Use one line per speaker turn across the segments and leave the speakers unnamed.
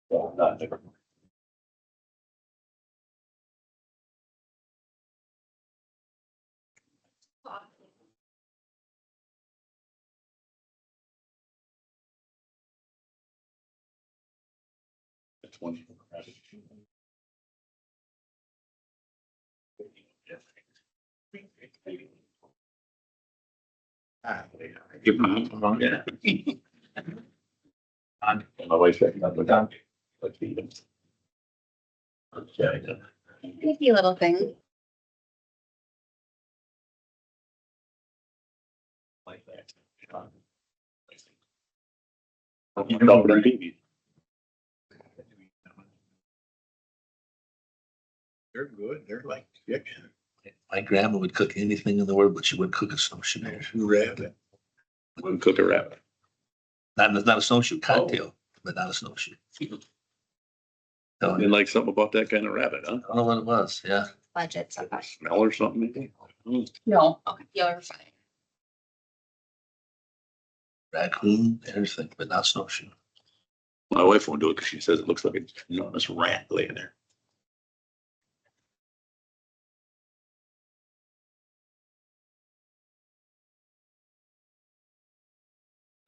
Well, not different. That's one. Give them. Yeah. My wife said, "Not the dog." Let's feed him. Okay.
Sneaky little thing.
Like that. You can open a baby. They're good. They're like chicken.
My grandma would cook anything in the world, but she wouldn't cook a snowshoe.
Rabbit. Wouldn't cook a rabbit.
Not a snowshoe, cocktail, but not a snowshoe. So,
Didn't like something about that kind of rabbit, huh?
I don't know what it was, yeah.
Budgets. Okay.
Smell or something maybe?
No. Okay, you're fine.
Raccoon, everything, but not snowshoe.
My wife won't do it because she says it looks like an enormous rat laying there.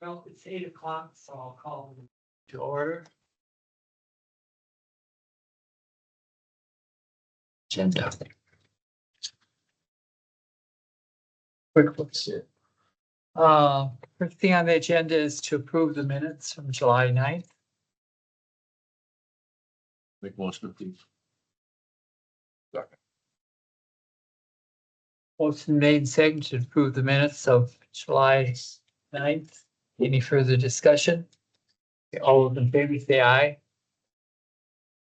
Well, it's 8 o'clock, so I'll call to order. Agenda. Quick look here. First thing on the agenda is to approve the minutes from July 9th.
Make motion, please.
Motion made and seconded to approve the minutes of July 9th. Any further discussion? All in favor, say aye.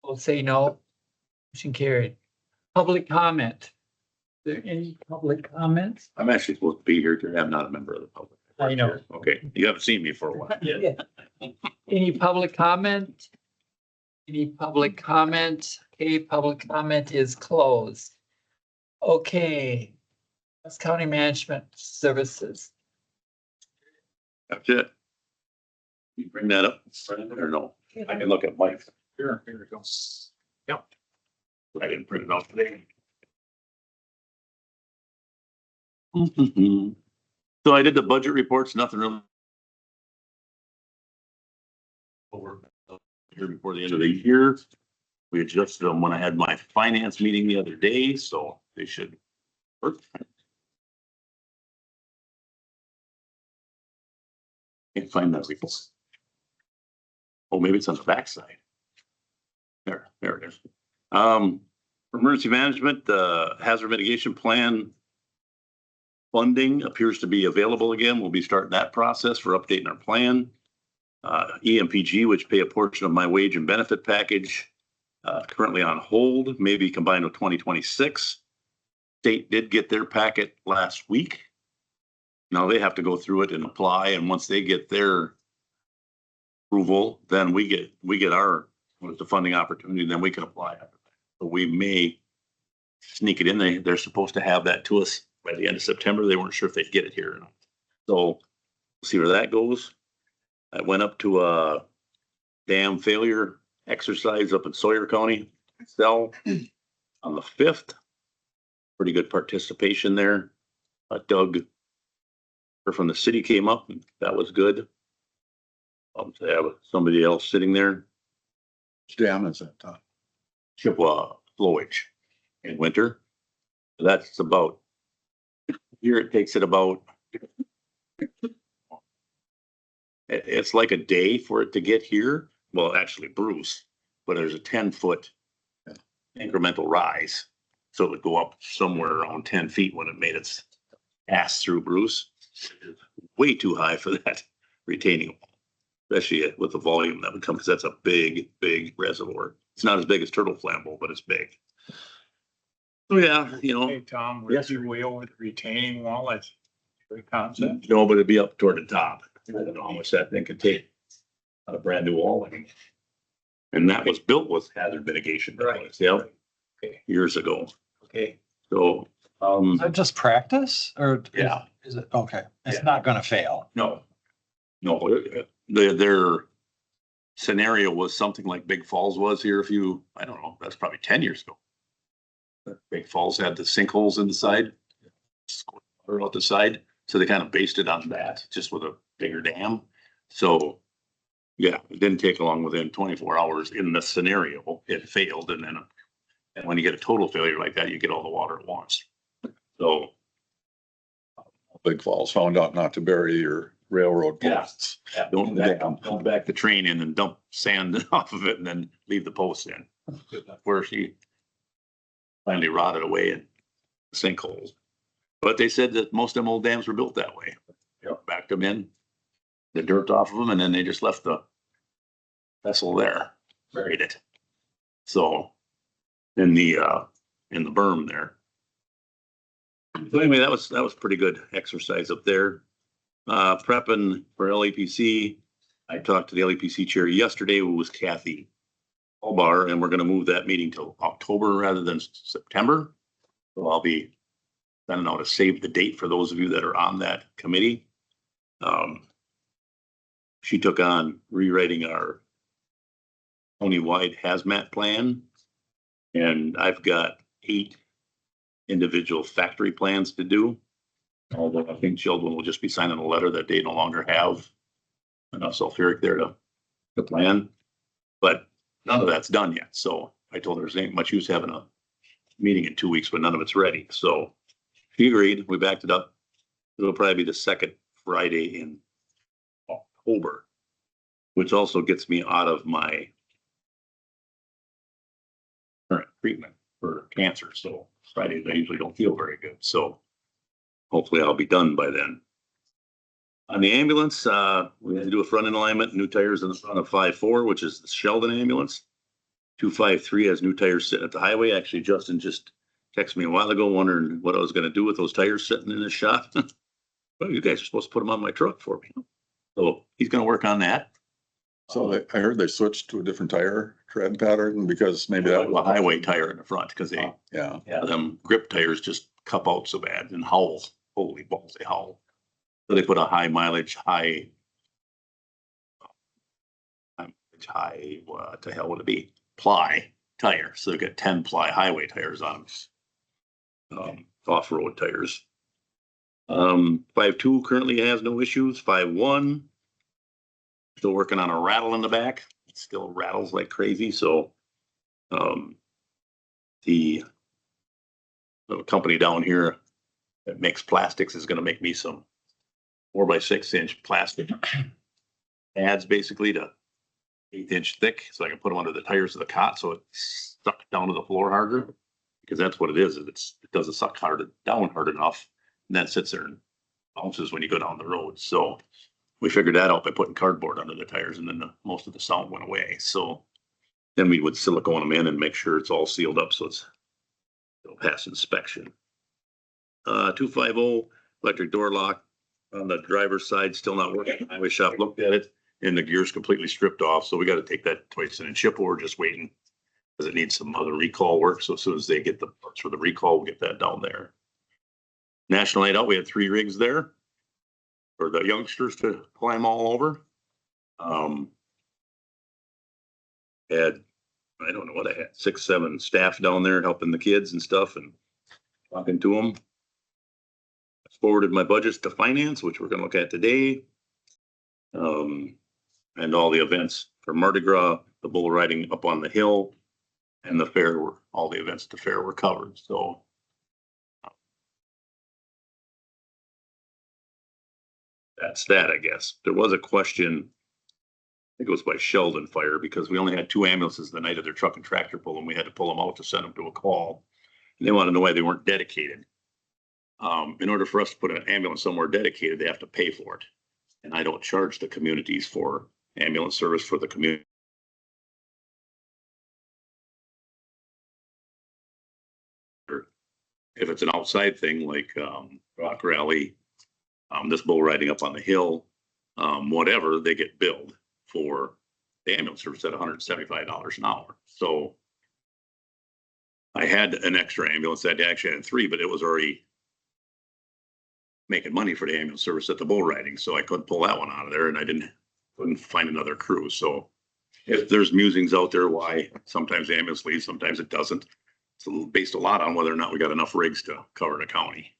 All say no. Motion carried. Public comment. Is there any public comments?
I'm actually supposed to be here today. I'm not a member of the public.
I know.
Okay, you haven't seen me for a while.
Yeah. Any public comment? Any public comment? Okay, public comment is closed. Okay. That's County Management Services.
That's it. You bring that up or no? I can look at Mike. Here it goes. Yep. I didn't print it out today. So I did the budget reports, nothing really. Here before the end of the year. We adjusted them when I had my finance meeting the other day, so they should work. Can't find that report. Oh, maybe it's on the backside. There it is. For emergency management, the hazard mitigation plan funding appears to be available again. We'll be starting that process for updating our plan. EMPG, which pay a portion of my wage and benefit package, currently on hold, maybe combined with 2026. State did get their packet last week. Now they have to go through it and apply, and once they get their approval, then we get our, with the funding opportunity, then we can apply after that. So we may sneak it in. They're supposed to have that to us by the end of September. They weren't sure if they'd get it here or not. So we'll see where that goes. I went up to a dam failure exercise up in Sawyer County, on the 5th. Pretty good participation there. Doug from the city came up, and that was good. To have somebody else sitting there.
Which dam is that?
Chippewa flowage in winter. That's about, here it takes it about, it's like a day for it to get here. Well, actually Bruce, but there's a 10-foot incremental rise. So it would go up somewhere around 10 feet when it made its ass through Bruce. Way too high for that retaining wall, especially with the volume that would come, because that's a big, big reservoir. It's not as big as Turtle Flambeau, but it's big. So yeah, you know.
Hey, Tom,
Yes,
we're way over the retaining wall. That's a great concept.
No, but it'd be up toward the top. I don't know how much that thing could take on a brand new wall. And that was built with hazard mitigation.
Right.
Yeah.
Okay.
Years ago.
Okay.
So,
Is that just practice or?
Yeah.
Is it, okay, it's
Yeah.
not gonna fail.
no, they're scenario was something like Big Falls was here I don't know, that's probably 10 years ago. Big Falls had the sinkholes in the side, or out the side, so they kind of based it on that, just with a bigger dam. So, yeah, it didn't take long. Within 24 hours in the scenario, it failed, and then and when you get a total failure like that, you get all the water at once. So,
Big Falls found out not to bury your railroad
Yeah.
posts.
don't back the train in and dump sand off of it and then leave the post in. Where she finally rotted away in sinkholes. But they said that most of them old dams were built that way. Backed them in, the dirt off of them, and then they just left the vessel there, buried it. So in the berm there. So anyway, that was pretty good exercise up there. Prepping for LAPC. I talked to the LAPC chair yesterday, who was Kathy Albar, and we're going to move that meeting till October rather than September. So I'll be sending out a save the date for those of you that are on that committee. She took on rewriting our county-wide hazmat plan, and I've got 8 individual factory plans to do. Although I think Sheldon will just be signing a letter that they no longer have enough sulfuric there to plan. But none of that's done yet. So I told her there ain't much use having a meeting in 2 weeks, but none of it's ready. So she agreed. We backed it up. It'll probably be the second Friday in October, which also gets me out of my current treatment for cancer. So Fridays I usually don't feel very good. So hopefully I'll be done by then. On the ambulance, we had to do a front end alignment, new tires in the front of 5.4, which is the Sheldon ambulance. 253 has new tires sitting at the highway. Actually, Justin just texted me a while ago wondering what I was going to do with those tires sitting in his shop. Well, you guys are supposed to put them on my truck for me. So he's going to work on that.
So I heard they switched to a different tire tread pattern because maybe that
A
was
highway tire in the front because they,
yeah.
them grip tires just cup out so bad and howl. Holy balls, they howl. So they put a high mileage, what the hell would it be? Ply tire. So they've got 10 ply highway tires on them. Off-road tires. 5.2 currently has no issues. 5.1 still working on a rattle in the back. It still rattles like crazy. So the little company down here that makes plastics is going to make me some 4x6 inch plastic pads, basically to 1/8 inch thick, so I can put them under the tires of the cot so it's stuck down to the floor harder, because that's what it is. It doesn't suck down hard enough, and that sits there and bounces when you go down the road. So we figured that out by putting cardboard under the tires, and then most of the sound went away. So then we would silicone them in and make sure it's all sealed up so it'll pass inspection. 250 electric door lock on the driver's side, still not working. Highway shop looked at it and the gear's completely stripped off. So we got to take that twice in and ship, or we're just waiting because it needs some other recall work. So as soon as they get the parts for the recall, we'll get that down there. National Night Out, we had 3 rigs there for the youngsters to climb all over. Had, I don't know what I had, 6, 7 staff down there helping the kids and stuff and talking to them. Forwarded my budgets to finance, which we're going to look at today. And all the events for Mardi Gras, the bull riding up on the hill, and the fair all the events at the fair were covered. So that's that, I guess. There was a question, I think it was by Sheldon Fire, because we only had 2 ambulances the night of their truck and tractor pull, and we had to pull them out to send them to a call. And they want to know why they weren't dedicated. In order for us to put an ambulance somewhere dedicated, they have to pay for it. And I don't charge the communities for ambulance service for the community. If it's an outside thing like rock rally, this bull riding up on the hill, whatever, they get billed for the ambulance service at $175 an hour. So I had an extra ambulance that actually had 3, but it was already making money for the ambulance service at the bull riding. So I couldn't pull that one out of there, and I couldn't find another crew. So if there's musings out there, why sometimes the ambulance leaves, sometimes it doesn't. It's based a lot on whether or not we got enough rigs to cover the county.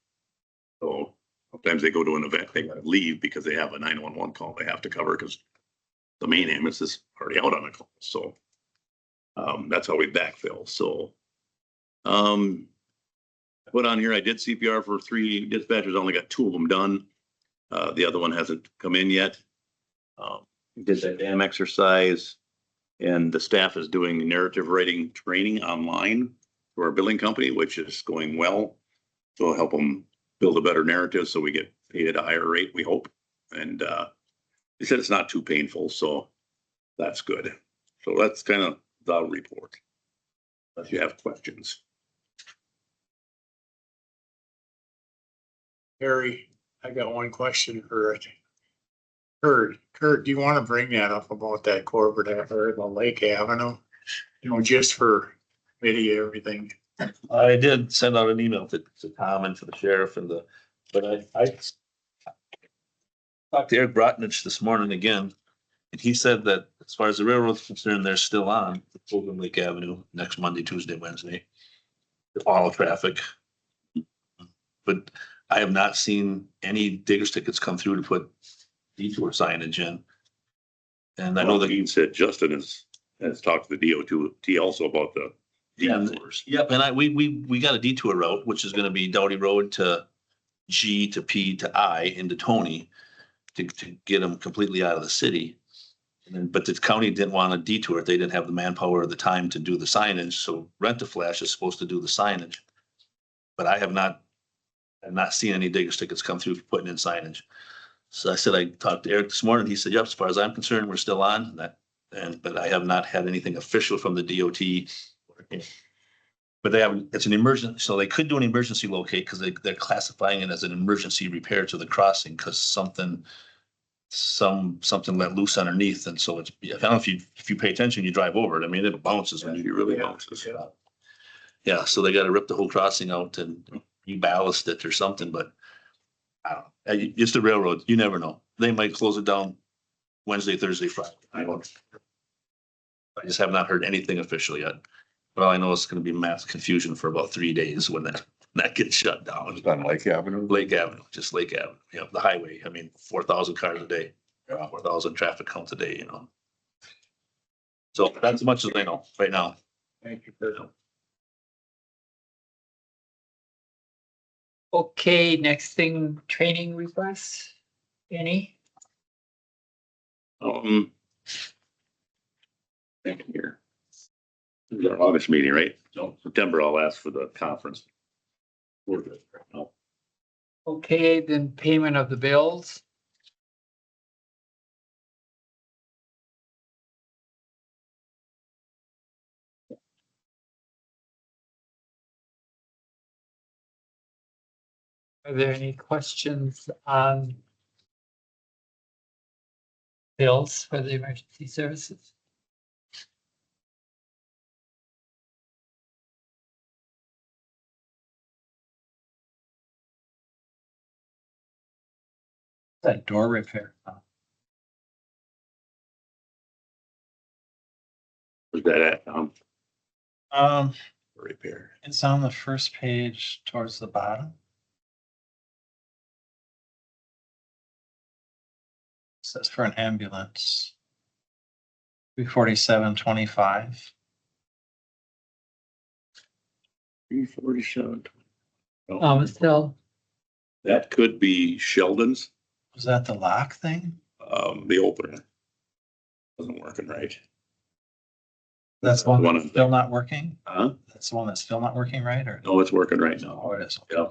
So sometimes they go to an event, they gotta leave because they have a 911 call they have to cover because the main ambulance is already out on a call. So that's how we backfill. So put on here, I did CPR for 3 dispatchers, only got 2 of them done. The other one hasn't come in yet. Did that dam exercise, and the staff is doing narrative writing training online for our billing company, which is going well. So it'll help them build a better narrative so we get paid at a higher rate, we hope. And they said it's not too painful, so that's good. So that's kind of the report. Unless you have questions.
Harry, I got one question for Kurt. Kurt, do you want to bring that up about that Corbett or the Lake Avenue? You know, just for video, everything.
I did send out an email to Tom and to the sheriff but I talked to Eric Brotnich this morning again, and he said that as far as the railroad's concerned, they're still on Fulton Lake Avenue next Monday, Tuesday, Wednesday. All traffic. But I have not seen any diggers tickets come through to put detour signage in. And I know that
Dean said Justin has talked to the DOT also about the detours.
Yep, and we got a detour route, which is gonna be Doughty Road to G to P to I into Tony to get them completely out of the city. And then, but the county didn't want to detour it. They didn't have the manpower or the time to do the signage, so Rent-A-Flash is supposed to do the signage. But I have not seen any diggers tickets come through for putting in signage. So I said, I talked to Eric this morning. He said, yep, as far as I'm concerned, we're still on that. But I have not had anything official from the DOT. But it's an emergency, so they could do an emergency locate because they're classifying it as an emergency repair to the crossing because something let loose underneath. And so it's, I don't know if you pay attention, you drive over it. I mean, it bounces when you really bounces. Yeah, so they got to rip the whole crossing out and you ballast it or something, but I don't know. It's the railroad. You never know. They might close it down Wednesday, Thursday, Friday. I just have not heard anything official yet. But all I know is going to be mass confusion for about 3 days when that gets shut down.
It's on Lake Avenue.
Lake Avenue, just Lake Avenue. You know, the highway. I mean, 4,000 cars a day, 4,000 traffic counts a day, you know. So that's as much as I know right now.
Thank you, Kurt.
Okay, next thing, training requests. Any?
Thank you here. This is our August meeting, right? No, September I'll ask for the conference. We're good right now.
Okay, then payment of the bills. Are there any questions on bills for the emergency services?
That door repair.
Where's that at, repair?
It's on the first page towards the bottom. It says for an ambulance. 347.25.
347.
Still,
That could be Sheldon's,
Was that the lock thing?
the opener. Wasn't working right.
That's the one
One
that's
of
still not working?
Huh?
That's the one that's still not working, right? Or?
No, it's working right now.
Oh, it is.
Yeah.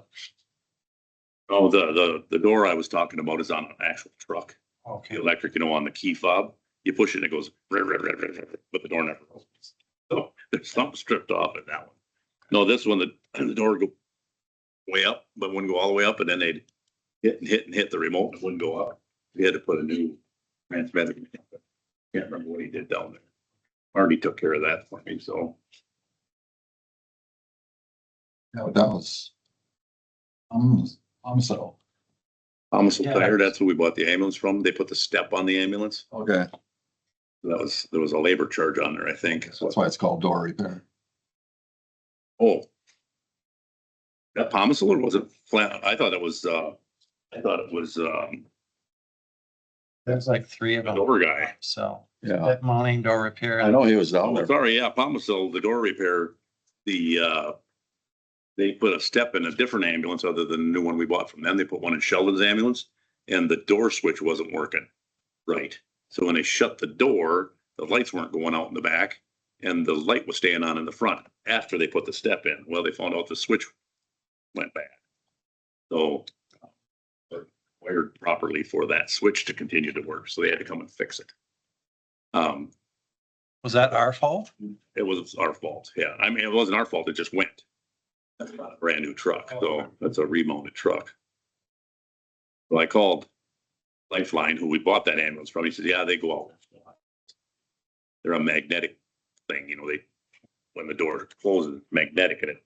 Oh, the door I was talking about is on an actual truck.
Okay.
The electric, on the key fob, you push it, it goes, but the door never opens. So there's something stripped off in that one. No, this one, the door go way up, but wouldn't go all the way up, and then they'd hit the remote, and it wouldn't go up. We had to put a new transmitter. Can't remember what he did down there. Marty took care of that for me, so.
Yeah, that was. So.
Thomas
Yeah.
Tire, that's who we bought the ambulance from. They put the step on the ambulance.
Okay.
There was a labor charge on there, I think.
That's why it's called door repair.
Oh. That Pomisel or was it flat? I thought it was,
There's like three of
the
them.
door guy.
So
Yeah,
that mounting door repair.
I know he was down
Oh,
there.
sorry, yeah, Pomisel, the door repair, they put a step in a different ambulance other than the new one we bought from them. They put one in Sheldon's ambulance and the door switch wasn't working. Right. So when they shut the door, the lights weren't going out in the back and the light was staying on in the front after they put the step in. Well, they found out the switch went bad. So wired properly for that switch to continue to work. So they had to come and fix it.
Was that our fault?
It was our fault. Yeah. I mean, it wasn't our fault. It just went. That's not a brand new truck. So that's a remounted truck. So I called Lifeline, who we bought that ambulance from. He said, yeah, they go out. They're a magnetic thing, you know, when the door closes, magnetic and it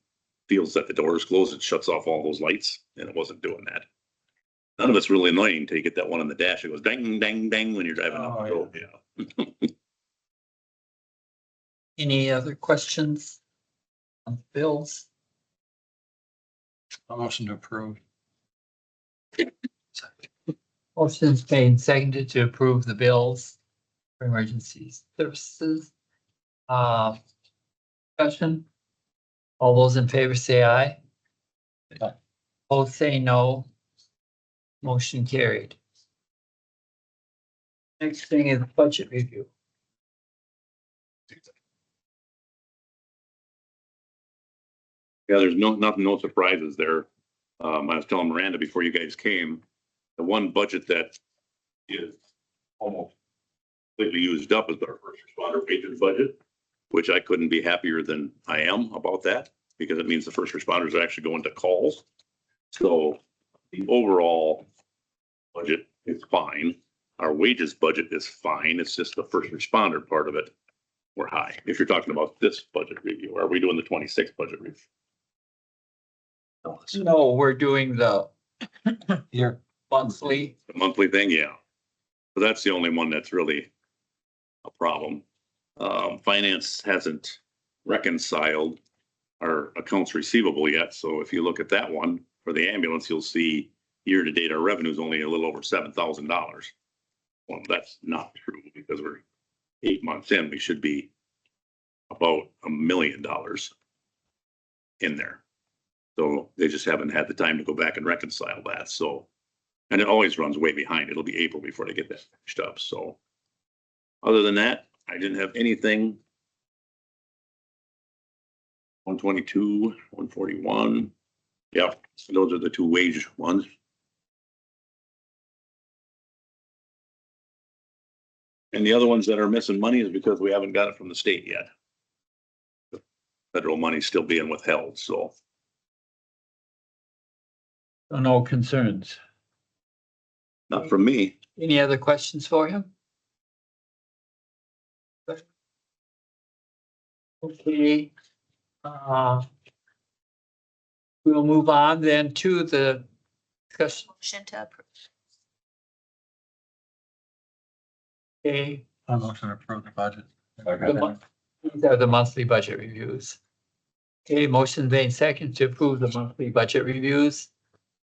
feels that the door is closed, it shuts off all those lights and it wasn't doing that. None of it's really annoying until you get that one on the dash. It goes dang, dang, dang when you're driving up the road. Yeah.
Any other questions on bills?
A motion to approve.
Motion's made and seconded to approve the bills for emergency services. Discussion. All those in favor say aye.
Aye.
Both say no. Motion carried. Next thing is budget review.
Yeah, there's no surprises there. I was telling Miranda before you guys came, the one budget that is almost completely used up is our first responder wages budget, which I couldn't be happier than I am about that because it means the first responders are actually going to calls. So the overall budget is fine. Our wages budget is fine. It's just the first responder part of it. We're high. If you're talking about this budget review, are we doing the 26 budget review?
No, we're doing the
Here,
monthly.
The monthly thing, yeah. So that's the only one that's really a problem. Finance hasn't reconciled our accounts receivable yet. So if you look at that one for the ambulance, you'll see year to date, our revenue is only a little over $7,000. Well, that's not true because we're 8 months in. We should be about $1 million in there. So they just haven't had the time to go back and reconcile that. So, and it always runs way behind. It'll be April before they get that finished up. So other than that, I didn't have anything. 122, 141. Yep, those are the two wage ones. And the other ones that are missing money is because we haven't got it from the state yet. The federal money's still being withheld, so.
No concerns.
Not from me.
Any other questions for him? Okay. We'll move on then to the discussion.
Motion to approve.
Okay,
a motion to approve the budget.
these are the monthly budget reviews. Okay, motion made second to approve the monthly budget reviews.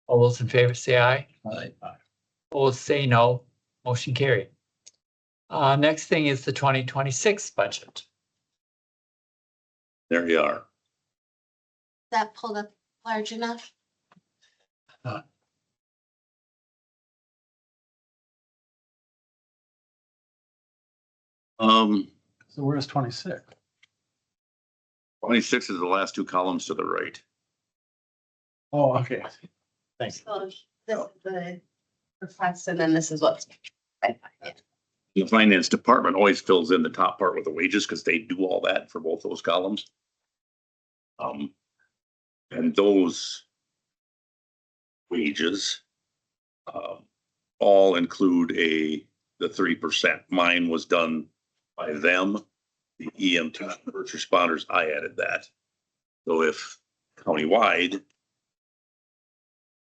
All those in favor say aye.
Aye.
Opposed say no. Motion carried. Next thing is the 2026 budget.
There you are.
That pulled up large enough?
So where's 26?
26 is the last two columns to the right.
Oh, okay. Thanks.
So this is the request and then this is what's.
The finance department always fills in the top part with the wages because they do all that for both those columns. And those wages all include the 3%. Mine was done by them. The EMT first responders, I added that. So if countywide,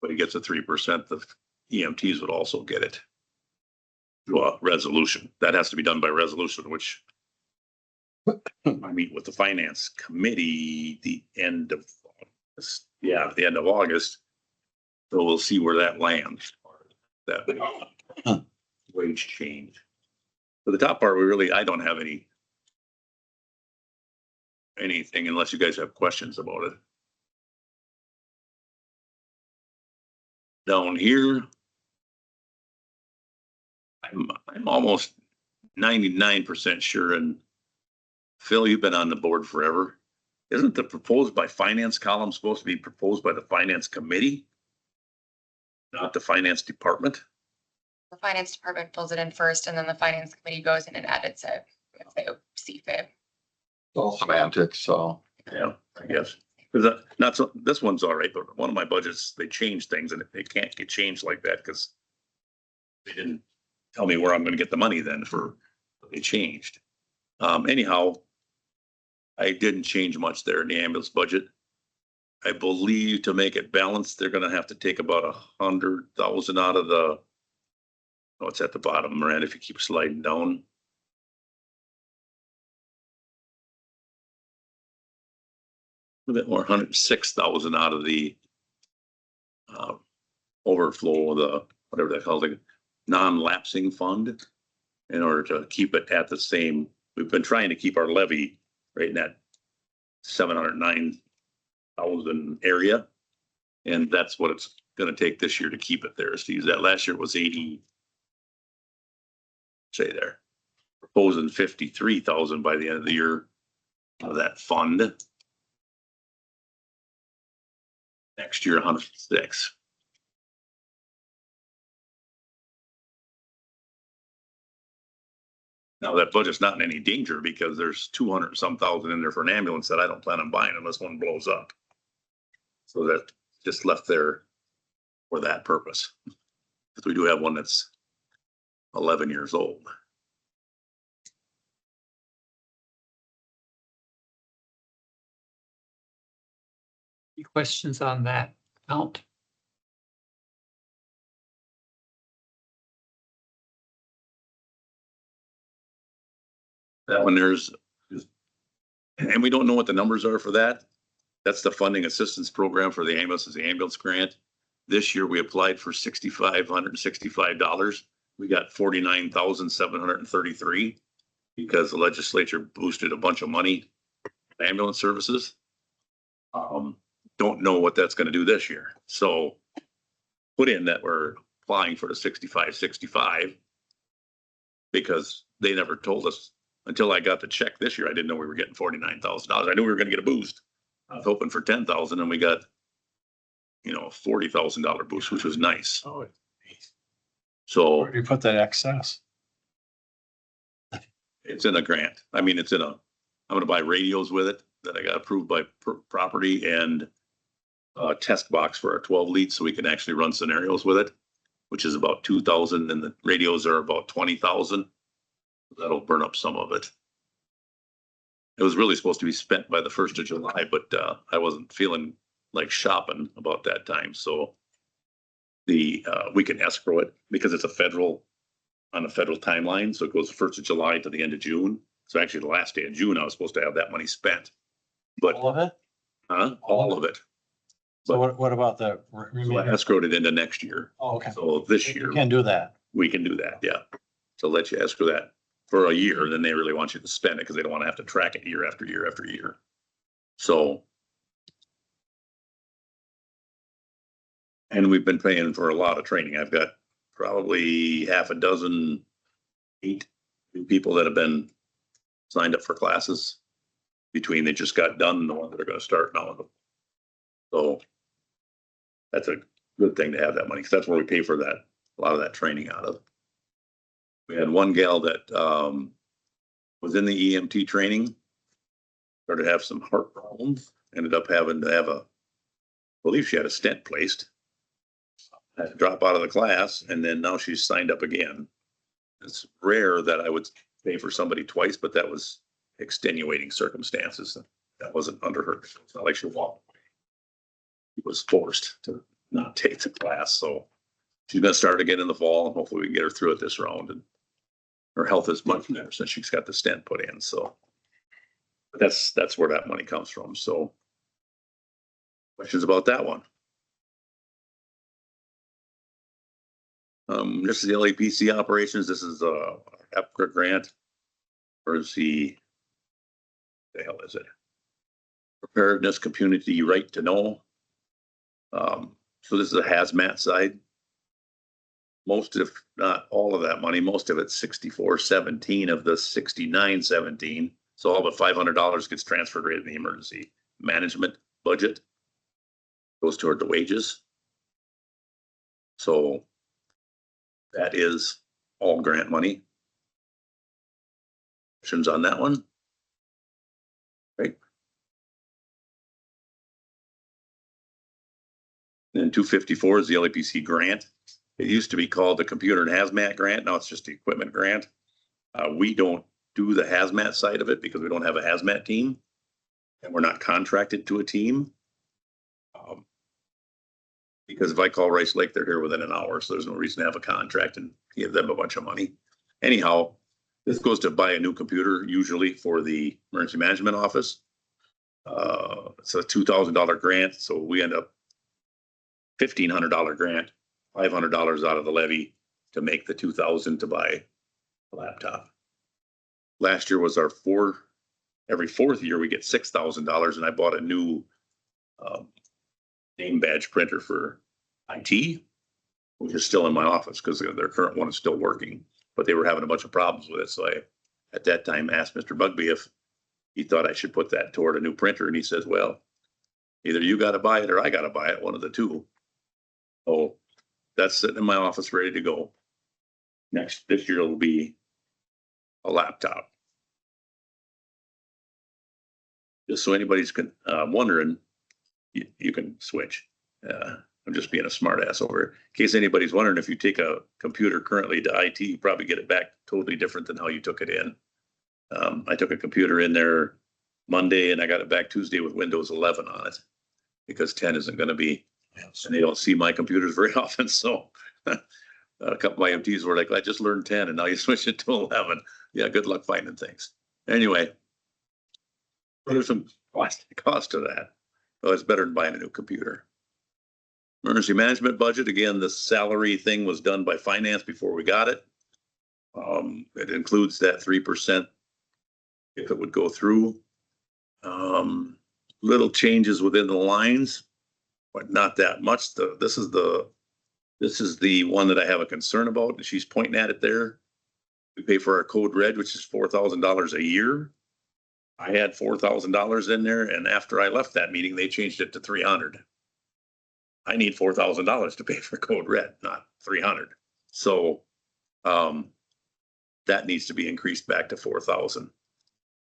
but he gets a 3%, the EMTs would also get it. through a resolution. That has to be done by resolution, which I meet with the finance committee the end of, August. The end of August. So we'll see where that lands. That wage change. For the top part, I don't have anything unless you guys have questions about it. Down here, I'm almost 99% sure, and Phil, you've been on the board forever. Isn't the proposed by finance column supposed to be proposed by the finance committee? Not the finance department?
The finance department fills it in first and then the finance committee goes in and edits it if they see fit.
All semantics, so.
Yeah, I guess. Because not so, this one's all right, but one of my budgets, they changed things and they can't get changed like that because they didn't tell me where I'm gonna get the money then for what they changed. Anyhow, I didn't change much there in the ambulance budget. I believe to make it balanced, they're gonna have to take about 100,000 out of the, oh, it's at the bottom, Miranda, if you keep sliding down. A bit more, 106,000 out of the overflow, the whatever they call it, non-lapsing fund, in order to keep it at the same. We've been trying to keep our levy right in that 709,000 area, and that's what it's going to take this year to keep it there. Is to use that. Last year it was 80. Say there, proposing 53,000 by the end of the year of that fund. Next year, 106. Now that budget's not in any danger because there's 200 some thousand in there for an ambulance that I don't plan on buying unless one blows up. So that just left there for that purpose. Because we do have one that's 11 years old.
Any questions on that count?
That one and we don't know what the numbers are for that. That's the funding assistance program for the ambulances, the ambulance grant. This year we applied for $6,565. We got 49,733 because the legislature boosted a bunch of money in ambulance services. Don't know what that's going to do this year. So put in that we're applying for the 65 because they never told us until I got the check this year. I didn't know we were getting $49,000. I knew we were going to get a boost. I was hoping for 10,000 and we got, $40,000 boost, which was nice.
Oh,
So
Where do you put that excess?
it's in a grant. I mean, I'm going to buy radios with it that I got approved by property and a test box for our 12 leads so we can actually run scenarios with it, which is about 2,000 and the radios are about 20,000. That'll burn up some of it. It was really supposed to be spent by the 1st of July, but I wasn't feeling like shopping about that time. So we can escrow it because it's on a federal timeline. So it goes the 1st of July to the end of June. So actually the last day of June, I was supposed to have that money spent. But
All of it?
all of it.
So what about the
So I
remainder?
escrowed it into next year.
Oh, okay.
So this year
You can do that.
we can do that. Yeah. So let you escrow that for a year. Then they really want you to spend it because they don't want to have to track it year after year after year. So. And we've been paying for a lot of training. I've got probably 6 new people that have been signed up for classes between they just got done and the ones that are going to start now. So that's a good thing to have that money because that's where we pay for a lot of that training out of. We had one gal that was in the EMT training, started to have some heart problems, ended up having to have I believe she had a stent placed. Had to drop out of the class, and then now she's signed up again. It's rare that I would pay for somebody twice, but that was extenuating circumstances. That wasn't under her. It's not like she walked away. She was forced to not take the class, so she's gonna start again in the fall, and hopefully we can get her through it this round. And Her health is much better since she's got the stent put in, so. That's where that money comes from, so. Questions about that one? This is the LAPC operations. This is a EPCA grant. Or is the hell is it? Preparedness Community Right to Know. So this is a hazmat side. Most, if not all of that money, most of it's 6417 of the 6917. So all but $500 gets transferred right in the emergency management budget. Goes toward the wages. So that is all grant money. Questions on that one? Right. And 254 is the LAPC grant. It used to be called the computer and hazmat grant. Now it's just the equipment grant. We don't do the hazmat side of it because we don't have a hazmat team and we're not contracted to a team. Because if I call Rice Lake, they're here within an hour, so there's no reason to have a contract and give them a bunch of money. Anyhow, this goes to buy a new computer, usually for the emergency management office. It's a $2,000 grant, so we end up $1,500 grant, $500 out of the levy to make the $2,000 to buy a laptop. Last year was our every fourth year we get $6,000, and I bought a new name badge printer for IT, which is still in my office because their current one is still working, but they were having a bunch of problems with it. So I, at that time, asked Mr. Bugby if he thought I should put that toward a new printer. And he says, well, either you got to buy it or I got to buy it, one of the two. Oh, that's sitting in my office ready to go. This year it'll be a laptop. Just so anybody's wondering, you can switch. I'm just being a smart ass over here. In case anybody's wondering, if you take a computer currently to IT, you probably get it back totally different than how you took it in. I took a computer in there Monday and I got it back Tuesday with Windows 11 on it because 10 isn't going to be, and they don't see my computers very often. So a couple of my MTs were like, I just learned 10 and now you switch it to 11. Yeah, good luck finding things. Anyway, there's some cost to that. Well, it's better than buying a new computer. Emergency management budget, again, the salary thing was done by finance before we got it. It includes that 3% if it would go through. Little changes within the lines, but not that much. This is the one that I have a concern about, and she's pointing at it there. We pay for our code red, which is $4,000 a year. I had $4,000 in there, and after I left that meeting, they changed it to $300. I need $4,000 to pay for code red, not $300. So that needs to be increased back to 4,000.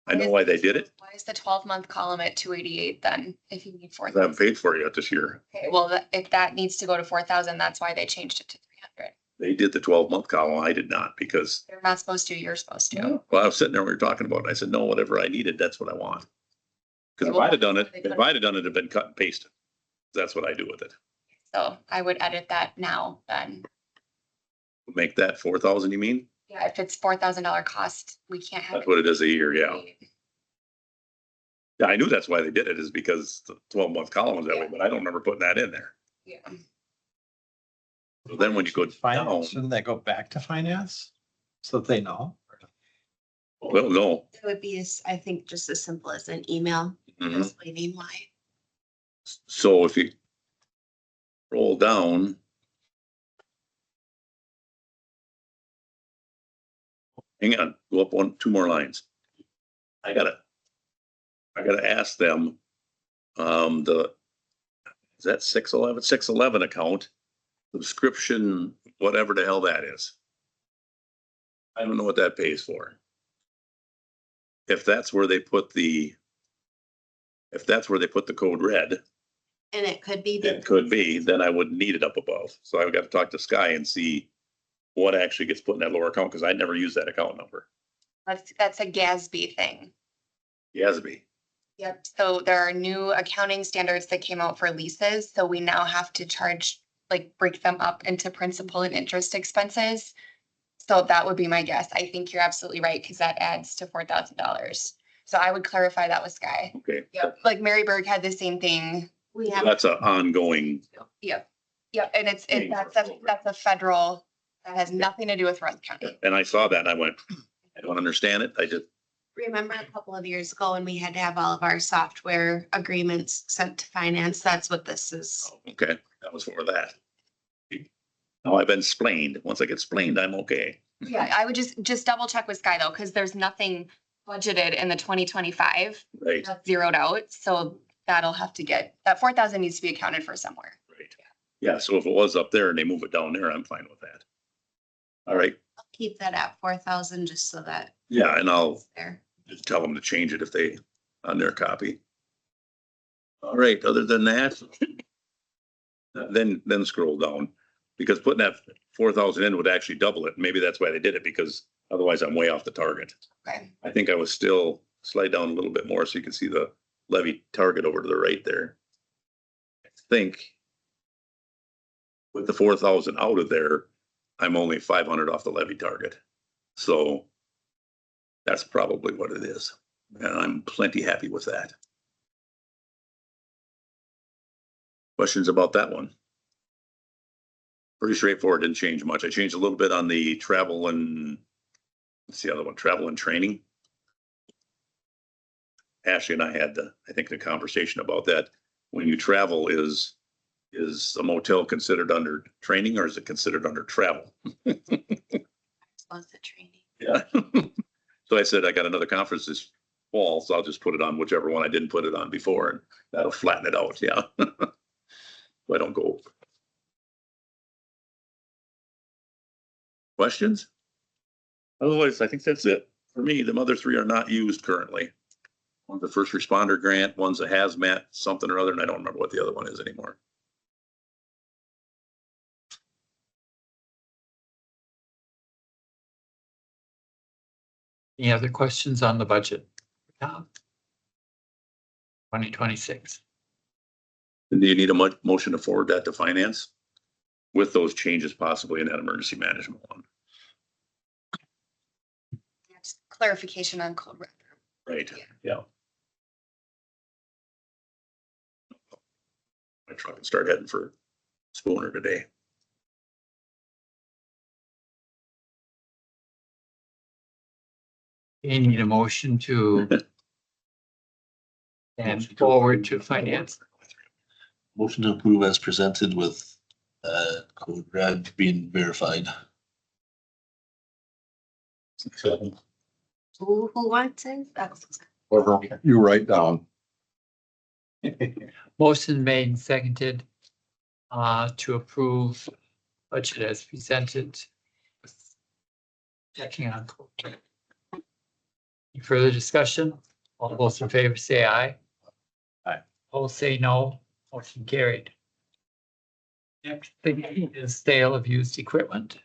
I know why they did it.
Why is the 12-month column at 288 then, if you need
I haven't
4,000?
paid for it yet this year.
Okay, well, if that needs to go to 4,000, that's why they changed it to 300.
They did the 12-month column. I did not because,
They're not supposed to, you're supposed to.
well, I was sitting there, we were talking about it. And I said, no, whatever I needed, that's what I want. Because if I'd have done it, it'd been cut and pasted. That's what I do with it.
So I would edit that now then.
Make that 4,000, you mean?
Yeah, if it's $4,000 cost, we can't have.
That's what it is a year, yeah. Yeah, I knew that's why they did it, is because the 12-month column was that way, but I don't remember putting that in there.
Yeah.
So then when you go down,
Finance, shouldn't that go back to finance? So that they know?
well, no.
It would be, I think, just as simple as an email
Mhm.
explaining why.
So if you roll down. Hang on, go up two more lines. I gotta ask them, is that 611 account, subscription, whatever the hell that is. I don't know what that pays for. If that's where they put the code red,
And it could be.
it could be, then I wouldn't need it up above. So I've got to talk to Sky and see what actually gets put in that lower account, because I never use that account number.
That's a GASB thing.
Yasby.
Yep. So there are new accounting standards that came out for leases. So we now have to charge, like break them up into principal and interest expenses. So that would be my guess. I think you're absolutely right, because that adds to $4,000. So I would clarify that with Sky.
Okay.
Yep, like Maryburg had the same thing. We have,
That's an ongoing,
yep, and
Thing
that's
for
a,
program.
that's a federal, that has nothing to do with Ruth County.
and I saw that and I went, I don't understand it. I just,
Remember a couple of years ago when we had to have all of our software agreements sent to finance? That's what this is.
okay, that was for that. Now I've been splained. Once I get splained, I'm okay.
Yeah, I would just double check with Sky though, because there's nothing budgeted in the 2025.
Right,
That's zeroed out, so that'll have to get, that 4,000 needs to be accounted for somewhere.
right. Yeah, so if it was up there and they move it down there, I'm fine with that. All right,
I'll keep that at 4,000 just so that
yeah, and I'll
it's there.
just tell them to change it if they, on their copy. All right, other than that, then scroll down, because putting that 4,000 in would actually double it. Maybe that's why they did it, because otherwise I'm way off the target.
Okay,
I think I was still slide down a little bit more so you can see the levy target over to the right there. I think with the 4,000 out of there, I'm only 500 off the levy target. So that's probably what it is. And I'm plenty happy with that. Questions about that one? Pretty straightforward, didn't change much. I changed a little bit on the travel and, what's the other one, travel and training. Ashley and I had I think the conversation about that. When you travel, is a motel considered under training or is it considered under travel?
Was the training.
Yeah. So I said, I got another conference this fall, so I'll just put it on whichever one I didn't put it on before and that'll flatten it out, yeah. So I don't go over. Questions? Otherwise, I think that's it. For me, the other three are not used currently. One's a first responder grant, one's a hazmat, something or other, and I don't remember what the other one is anymore.
Any other questions on the budget? Tom? 2026.
And do you need a motion to forward that to finance? With those changes possibly in that emergency management one,
just clarification on code red.
right? Yeah. My truck and start heading for Spooner today.
You need a motion to and
Motion to
forward
approve.
to finance.
Motion to approve as presented with code red being verified.
Who wants it? That's
You write down.
Motion made and seconded to approve budget as presented. Checking on. Any further discussion? All those in favor say aye.
Aye.
All say no. Motion carried. Next thing is sale of used equipment.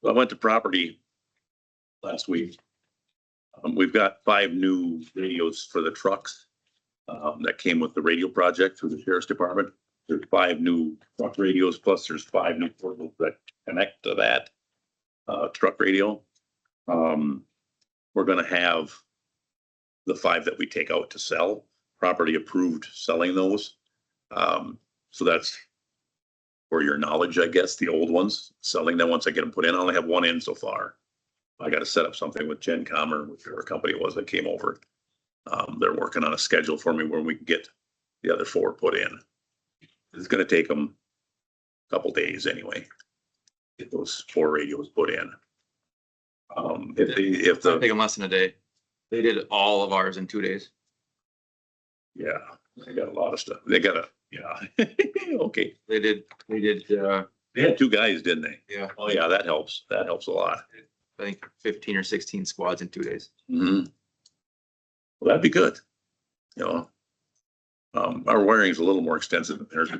I went to property last week. We've got 5 new radios for the trucks that came with the radio project through the sheriff's department. There's 5 new truck radios, plus there's 5 new portables that connect to that truck radio. We're gonna have the 5 that we take out to sell, property approved selling those. So that's for your knowledge, I guess, the old ones, selling them once I get them put in. I only have 1 in so far. I gotta set up something with GenCom or whichever company it was that came over. They're working on a schedule for me where we can get the other 4 put in. It's gonna take them a couple days anyway. Get those 4 radios put in. If
Take
the,
them less than a day. They did all of ours in 2 days.
yeah, they got a lot of stuff. They got yeah, okay.
They did,
They had 2 guys, didn't they?
yeah,
Oh, yeah, that helps. That helps a lot.
I think 15 or 16 squads in 2 days.
Mhm. Well, that'd be good. You know, our wiring is a little more extensive than theirs.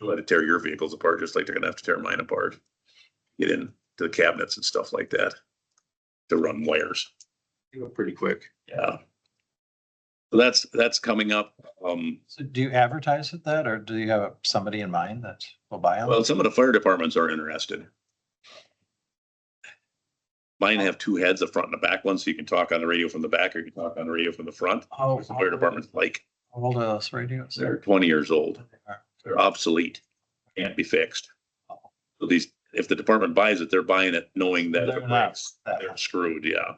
You'll have to tear your vehicles apart, just like they're gonna have to tear mine apart. Get into the cabinets and stuff like that to run wires.
They go pretty quick.
Yeah. So that's coming up.
So do you advertise it that, or do you have somebody in mind that will buy them?
Well, some of the fire departments are interested. Mine have two heads, a front and a back one, so you can talk on the radio from the back or you can talk on the radio from the front.
How
The fire department's like,
how old are those radios?
they're 20 years old. They're obsolete, can't be fixed. So these, if the department buys it, they're buying it knowing that if
They're
it
not
breaks,
that
they're
much.
screwed, yeah.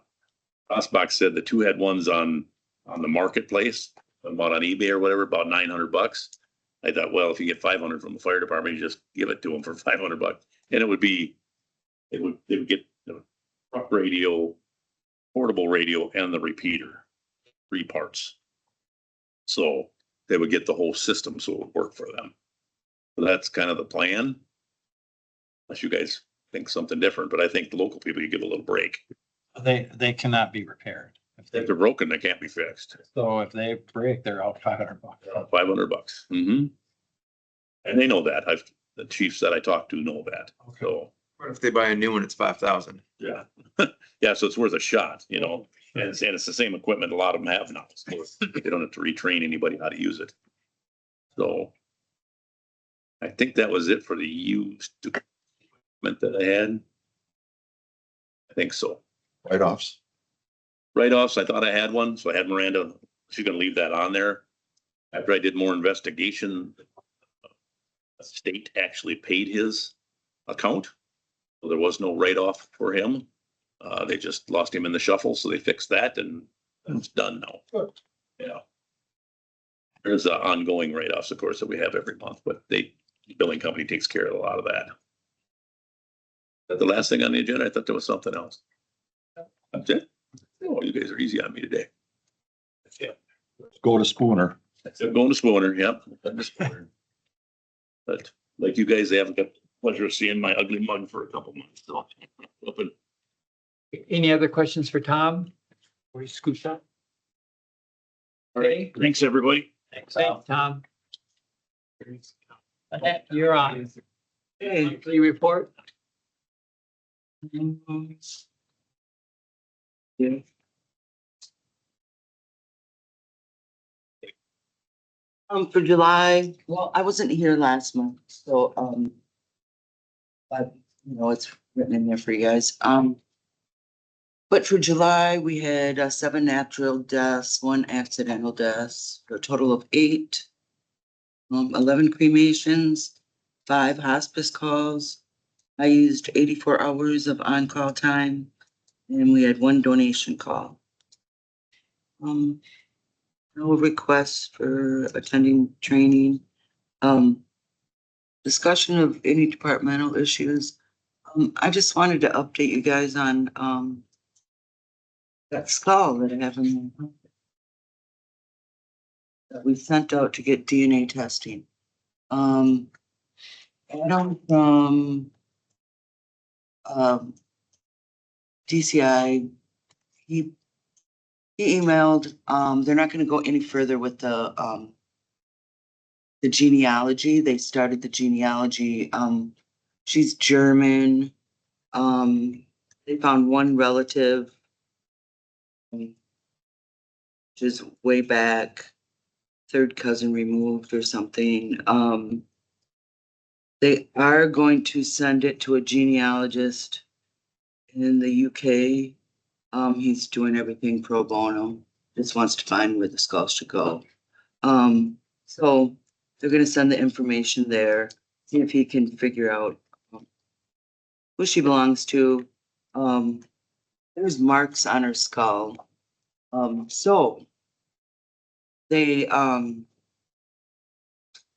Crossbox said the two had ones on the marketplace, about on eBay or whatever, about $900. I thought, well, if you get 500 from the fire department, you just give it to them for $500. And it would be, they would get the truck radio, portable radio and the repeater, 3 parts. So they would get the whole system, so it would work for them. So that's kind of the plan. Unless you guys think something different, but I think the local people, you give a little break.
They cannot be repaired. If
If
they,
they're broken, they can't be fixed.
so if they break, they're out $500.
$500. Mm-hmm. And they know that. The chiefs that I talked to know that. So,
What if they buy a new one, it's 5,000?
yeah. Yeah, so it's worth a shot, you know, and it's the same equipment a lot of them have now. So they don't have to retrain anybody how to use it. So I think that was it for the used equipment that I had. I think so.
Write-offs.
Write-offs, I thought I had one, so I had Miranda, she's gonna leave that on there. After I did more investigation, the state actually paid his account. So there was no write-off for him. They just lost him in the shuffle, so they fixed that and it's done now.
Good.
Yeah. There's ongoing write-offs, of course, that we have every month, but the billing company takes care of a lot of that. But the last thing on the agenda, I thought there was something else. That's it. Oh, you guys are easy on me today. That's it.
Go to Spooner.
That's it. Going to Spooner, yep. Going to Spooner. But like you guys, they haven't got the pleasure of seeing my ugly mug for a couple months, so. Open.
Any other questions for Tom? Or you scoop up?
All right, thanks, everybody.
Thanks, Tom. Annette, you're on. Monthly report.
For July, well, I wasn't here last month, so, but, it's written in there for you guys. But for July, we had 7 natural deaths, 1 accidental death, for a total of 8. 11 cremations, 5 hospice calls. I used 84 hours of on-call time, and we had 1 donation call. No requests for attending training. Discussion of any departmental issues. I just wanted to update you guys on, that skull that I have in my that we sent out to get DNA testing. Adam from, DCI, he emailed, they're not gonna go any further with the genealogy. They started the genealogy. She's German. They found 1 relative, which is way back, 3rd cousin removed or something. They are going to send it to a genealogist in the UK. He's doing everything pro bono, just wants to find where the skull should go. So they're gonna send the information there, see if he can figure out who she belongs to. There's marks on her skull. So they,
Think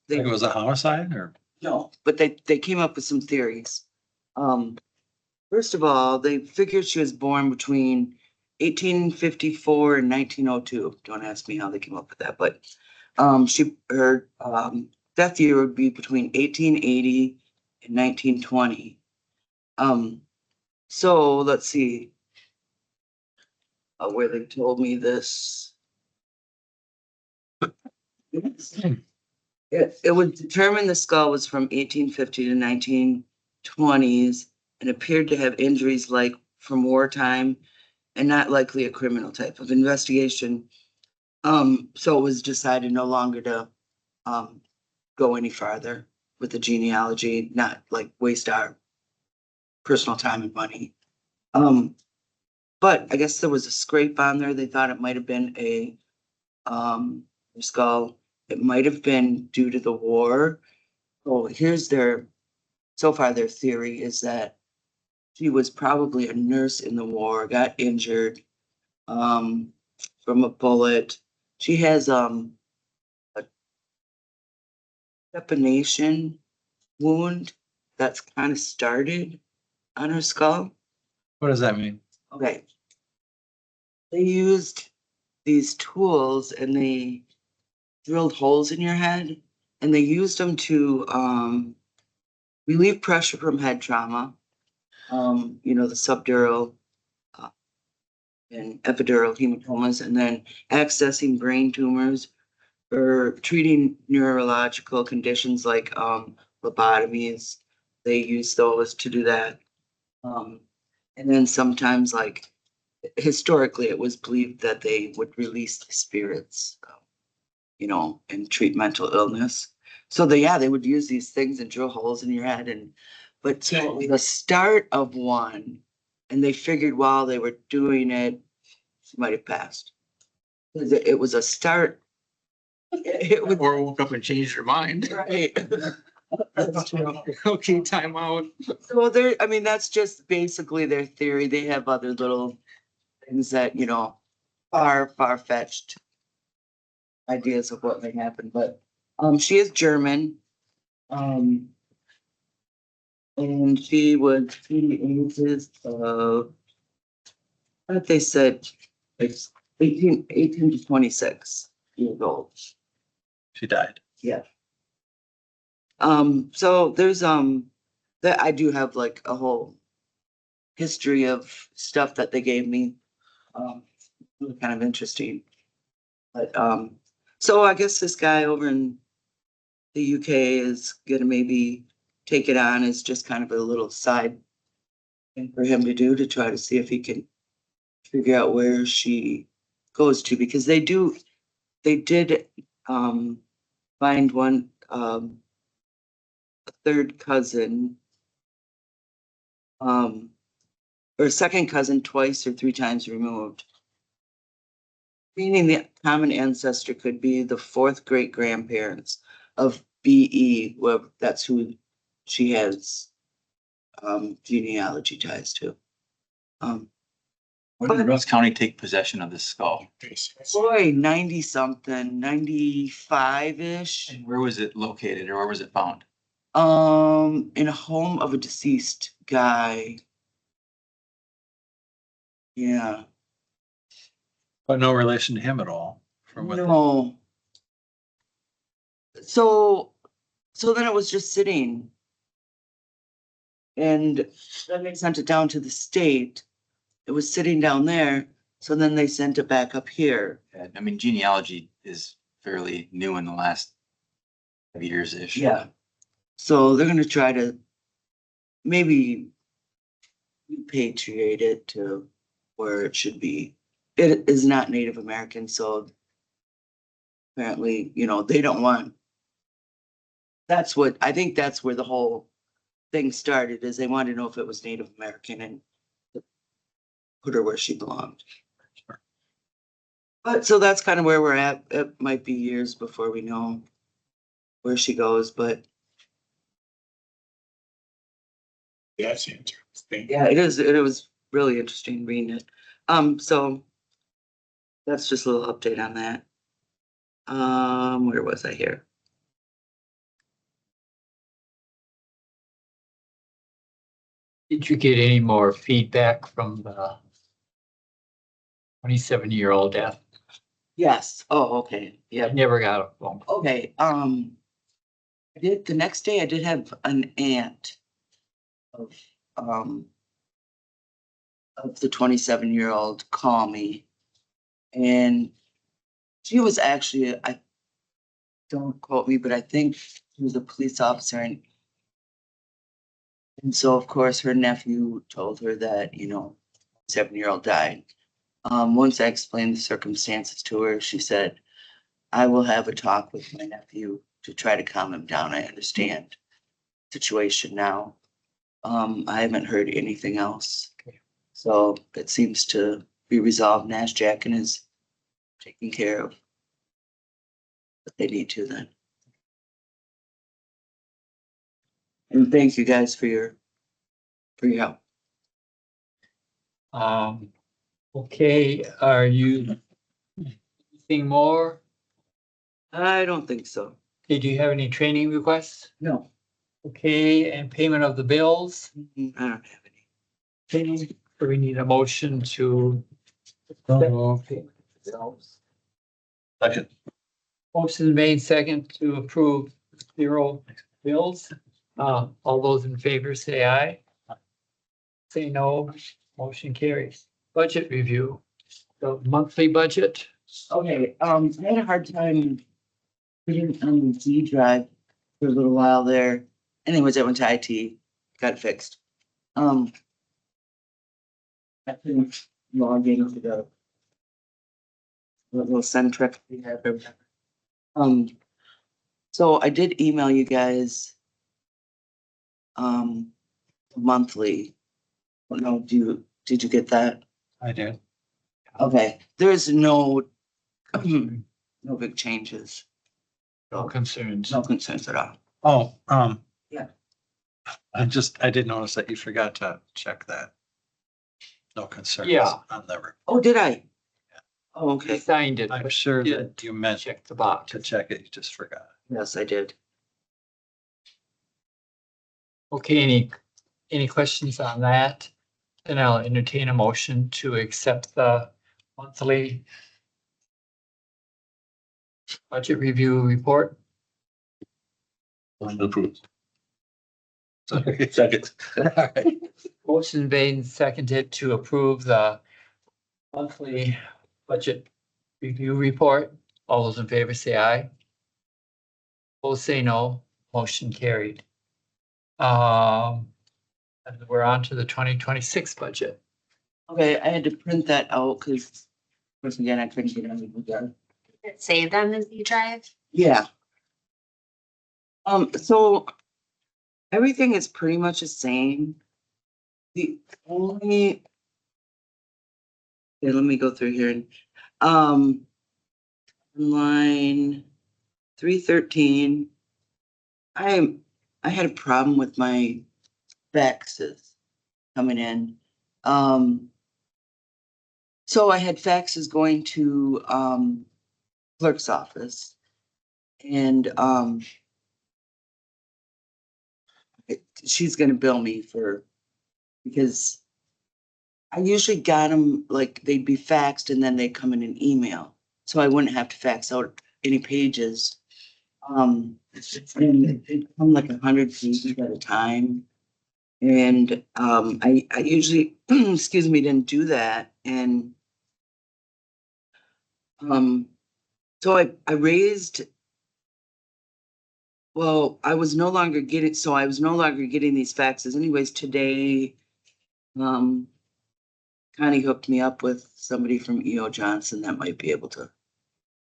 it was a homicide or?
no, but they came up with some theories. First of all, they figured she was born between 1854 and 1902. Don't ask me how they came up with that, but her death year would be between 1880 and 1920. So let's see where they told me this. It would determine the skull was from 1850 to 1920s and appeared to have injuries like from wartime and not likely a criminal type of investigation. So it was decided no longer to go any farther with the genealogy, not like waste our personal time and money. but I guess there was a scrape on there. They thought it might have been a skull. It might have been due to the war. Oh, here's so far their theory is that she was probably a nurse in the war, got injured from a bullet. She has a trepanation wound that's kind of started on her skull.
What does that mean?
Okay. They used these tools and they drilled holes in your head and they used them to relieve pressure from head trauma. The subdural and epidural hematomas, and then accessing brain tumors or treating neurological conditions like lobotomies. They use those to do that. And then sometimes, like historically, it was believed that they would release the spirits, and treat mental illness. So they would use these things and drill holes in your head, but so the start of one, and they figured while they were doing it, she might have passed. 'Cause it was a start. It was
Or woke up and changed her mind.
right. That's true.
Okay, time out.
So that's just basically their theory. They have other little things that, far-fetched ideas of what may happen, but she is German. And she was the ages of, what they said, like 18 to 26 years old.
She died.
Yeah. So there's that I do have like a whole history of stuff that they gave me. Really kind of interesting. But so I guess this guy over in the UK is gonna maybe take it on as just kind of a little side thing for him to do to try to see if he can figure out where she goes to, because they did find one a third cousin or a second cousin twice or three times removed, meaning the common ancestor could be the fourth great grandparents of BE. Well, that's who she has genealogy ties to.
When did Rose County take possession of this skull?
Boy, 90 something, 95-ish.
And where was it located or where was it found?
In a home of a deceased guy. Yeah.
But no relation to him at all. From what
No. So then it was just sitting. And then they sent it down to the state. It was sitting down there. So then they sent it back up here.
I mean, genealogy is fairly new in the last 5 years-ish.
Yeah. So they're gonna try to maybe repatriate it to where it should be. It is not Native American, so apparently, they don't want. I think that's where the whole thing started, is they wanted to know if it was Native American and put her where she belonged. But so that's kind of where we're at. It might be years before we know where she goes, but
That's interesting.
yeah, it is. It was really interesting reading it. So that's just a little update on that. Where was I here?
Did you get any more feedback from the 27-year-old death?
Yes. Oh, okay.
I
Yeah.
never got a phone call.
Okay. The next day I did have an aunt of the 27-year-old call me, and she was actually, I don't quote me, but I think she was a police officer, and so of course her nephew told her that 7-year-old died. Once I explained the circumstances to her, she said, I will have a talk with my nephew to try to calm him down. I understand the situation now. I haven't heard anything else. So it seems to be resolved. NASDAQ is taking care of what they need to then. And thank you guys for your help.
Okay, are you anything more?
I don't think so.
Did you have any training requests?
No.
Okay, and payment of the bills?
I don't have any.
Okay, so we need a motion to.
Second.
Motion made second to approve 0 bills. All those in favor say aye. Say no, motion carries. Budget review, the monthly budget.
Okay, I had a hard time putting on the Z drive for a little while there. Anyways, I went to IT, got it fixed. I couldn't log into the little Centric we have or whatever. So I did email you guys monthly. No, did you get that?
I did.
Okay, there's no no big changes,
No concerns.
no concerns at all.
Oh,
Yeah.
I did notice that you forgot to check that. No concerns.
Yeah.
On the,
Oh, did I? Oh,
He
okay.
signed it.
I'm
but
sure
didn't
that you meant
check the box.
to check it, you just forgot.
Yes, I did.
Okay, any questions on that? Then I'll entertain a motion to accept the monthly budget review report.
Motion approved. Second.
All right.
Motion made and seconded to approve the monthly budget review report. All those in favor say aye. Both say no, motion carried. And we're on to the 2026 budget.
Okay, I had to print that out because, once again, I couldn't get anything done.
It's saved on the Z drive.
Yeah. So everything is pretty much the same. The only. Okay, let me go through here and, line 313. I had a problem with my faxes coming in. So I had faxes going to, clerk's office. And, she's gonna bill me because I usually got them, like, they'd be faxed and then they'd come in an email. So I wouldn't have to fax out any pages. And it'd come like 100 pages at a time. And, I usually, excuse me, didn't do that. And, so I raised, well, I was no longer getting these faxes anyways. Today, Connie hooked me up with somebody from E.O. Johnson that might be able to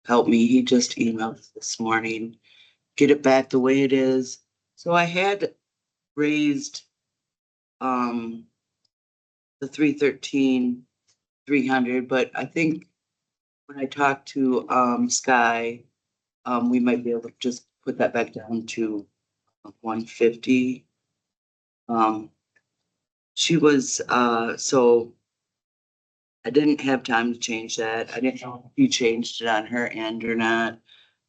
help me. He just emailed this morning, get it back the way it is. So I had raised, the 313,300, but I think when I talked to, Sky, we might be able to just put that back down to 150. She was, so I didn't have time to change that. I didn't know if you changed it on her end or not.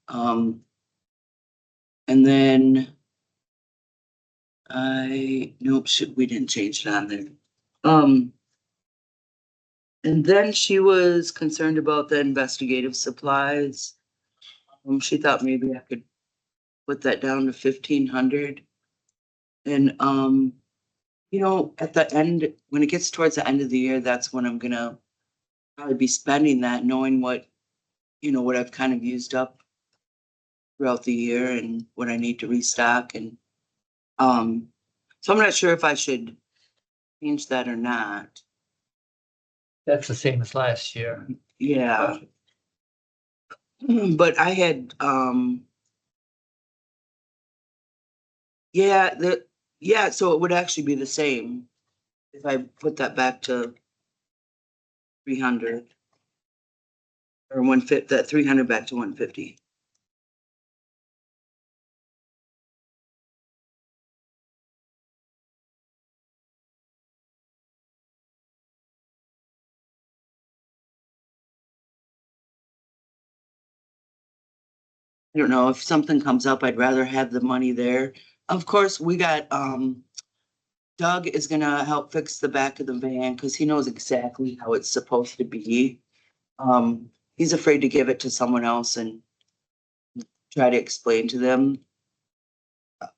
And then nope, we didn't change it on there. And then she was concerned about the investigative supplies. She thought maybe I could put that down to 1,500. And, you know, at the end, when it gets towards the end of the year, that's when I'm gonna probably be spending that, knowing what, you know, what I've kind of used up throughout the year and what I need to restock. And, so I'm not sure if I should change that or not.
That's the same as last year.
Yeah. But I had, so it would actually be the same if I put that back to 300. Or 150, that 300 back to 150. I don't know, if something comes up, I'd rather have the money there. Of course, we got, Doug is gonna help fix the back of the van because he knows exactly how it's supposed to be. He's afraid to give it to someone else and try to explain to them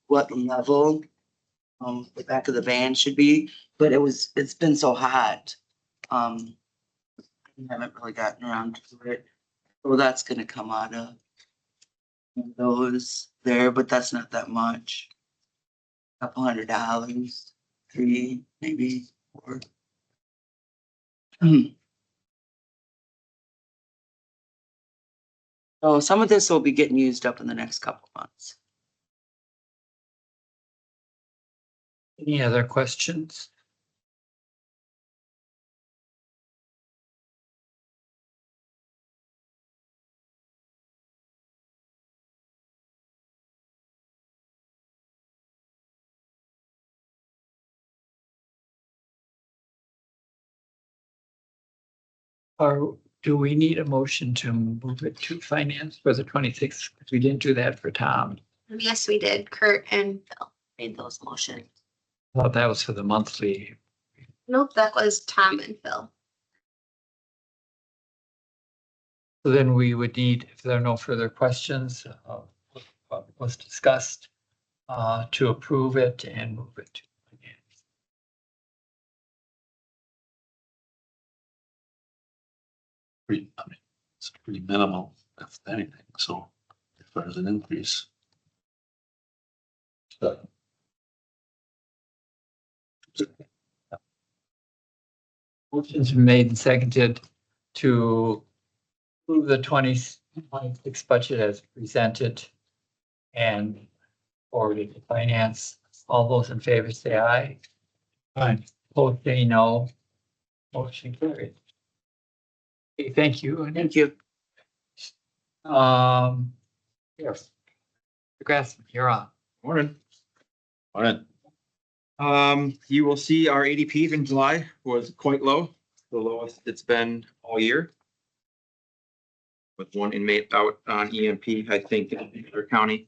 what level the back of the van should be, but it's been so hot. I haven't really gotten around to it. So that's gonna come out of those there, but that's not that much. Couple $100, 3, maybe 4. So some of this will be getting used up in the next couple months.
Any other questions? Or do we need a motion to move it to finance for the 26th? Because we didn't do that for Tom.
Yes, we did. Kurt and Phil made those motions.
Well, that was for the monthly.
Nope, that was Tom and Phil.
So then we would need, if there are no further questions, what was discussed, to approve it and move it to finance.
Pretty, I mean, it's pretty minimal, if anything, so as far as an increase. So,
Motion's been made and seconded to approve the 2026 budget as presented and forwarded to finance. All those in favor say aye.
Aye.
Opposed say no. Motion carried. Okay, thank you. And
Thank you.
yes. Grassman, you're on.
Morning.
all right,
You will see our ADP in July was quite low, the lowest it's been all year. With one inmate out on EMP, I think, in Beaver County.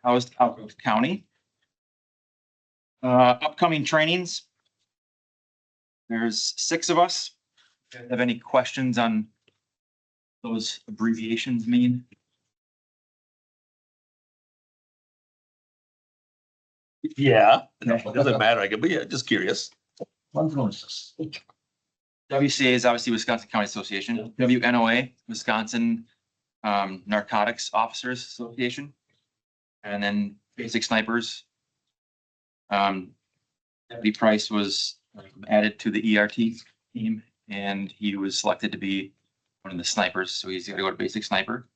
Housed out of county. Upcoming trainings. There's 6 of us. If you guys have any questions on those abbreviations mean?
yeah, it doesn't matter, I could, but yeah, just curious. One's going to.
WCA is obviously Wisconsin County Association, WNOA, Wisconsin Narcotics Officers Association, and then Basic Snipers. Deputy Price was added to the ERT team, and he was selected to be one of the snipers, so he's gonna go to Basic Sniper.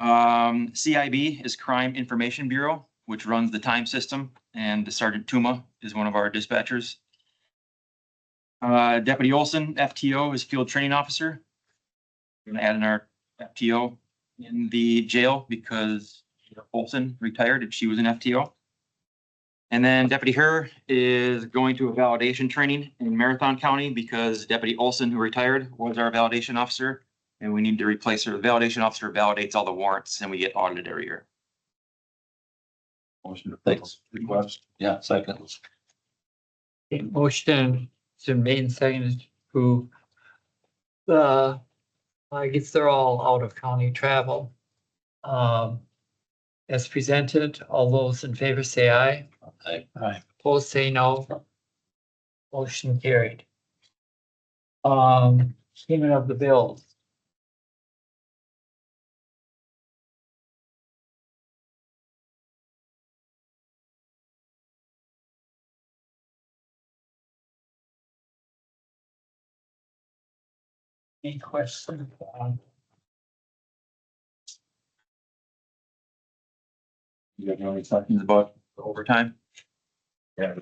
CIB is Crime Information Bureau, which runs the time system, and Sergeant Tuma is one of our dispatchers. Deputy Olson, FTO, is Field Training Officer. We're gonna add in our FTO in the jail because Olson retired and she was an FTO. And then Deputy Herr is going to a validation training in Marathon County because Deputy Olson, who retired, was our validation officer. And we need to replace her. The validation officer validates all the warrants and we get audited every year.
Motion to thanks, request, yeah, second.
Okay, motion to made and seconded to approve. I guess they're all out of county travel. As presented, all those in favor say aye.
Aye.
Opposed say no. Motion carried. Payment of the bills. Any questions?
You have any questions about the overtime?
Yeah.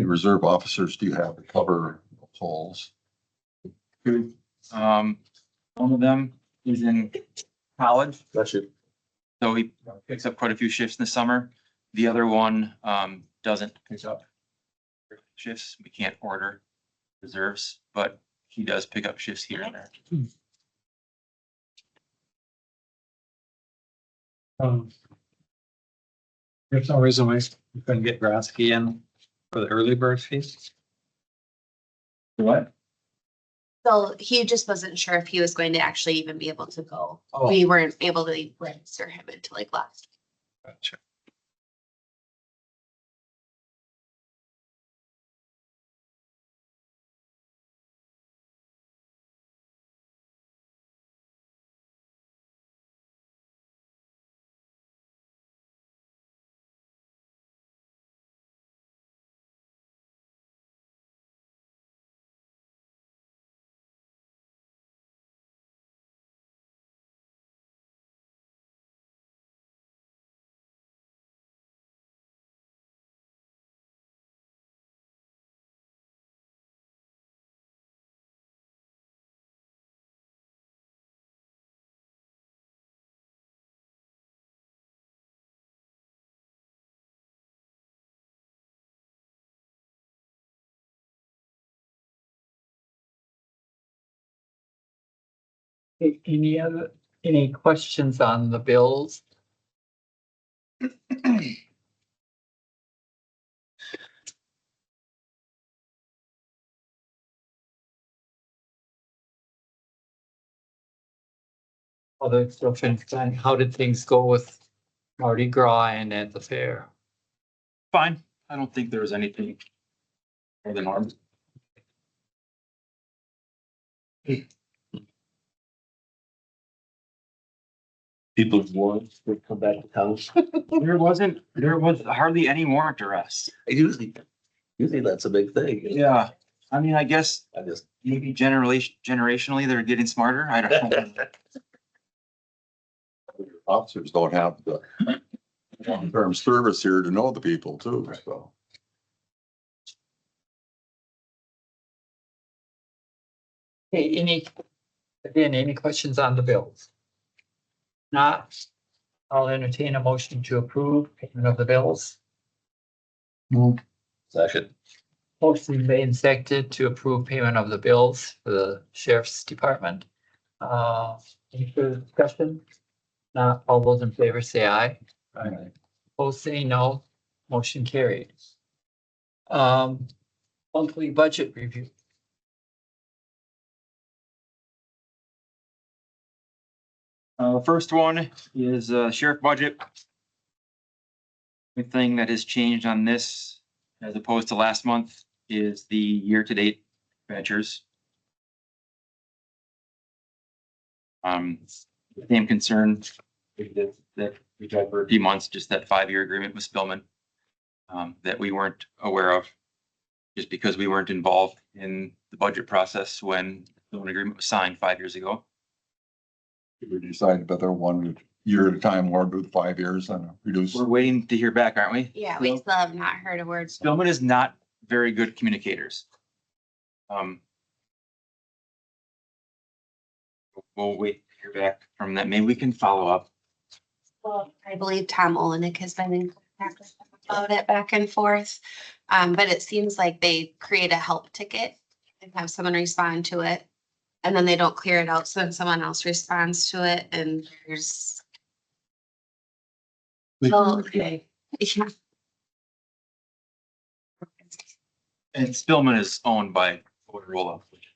many reserve officers do you have to cover holes?
One of them is in college,
That's it.
so he picks up quite a few shifts in the summer. The other one, doesn't pick up shifts. We can't order reserves, but he does pick up shifts here and there.
There's no reason why you couldn't get Grasky in for the early bird fees.
What?
So he just wasn't sure if he was going to actually even be able to go.
Oh.
We weren't able to register him until like last.
Gotcha.
Any questions on the bills? Other stuff, and how did things go with Mardi Gras and at the fair?
Fine. I don't think there was anything more than normal.
People want to come back to town.
There was hardly any warrant arrests.
Usually that's a big thing.
Yeah, I mean, I guess
I just,
maybe generationally, they're getting smarter. I don't know.
Officers don't have the long-term service here to know the people too, so.
Hey, any questions on the bills? Not, I'll entertain a motion to approve payment of the bills.
second.
Motion made and seconded to approve payment of the bills for the sheriff's department. Any further discussion? Not, all those in favor say aye.
Right.
Opposed say no. Motion carried. Monthly budget review.
First one is sheriff budget. The thing that has changed on this as opposed to last month is the year-to-date expenditures. Same concern that we've had for a few months, just that 5-year agreement with Spillman that we weren't aware of just because we weren't involved in the budget process when the agreement was signed 5 years ago.
We decided whether 1 year at a time or do 5 years and reduce.
We're waiting to hear back, aren't we?
Yeah, we still have not heard a word.
Spillman is not very good communicators. We'll wait to hear back from that. Maybe we can follow up.
Well, I believe Tom Olenek has been in contact with them about it back and forth. But it seems like they create a help ticket and have someone respond to it. And then they don't clear it out, so then someone else responds to it and there's. Well, okay, yeah.
And Spillman is owned by Motorola, which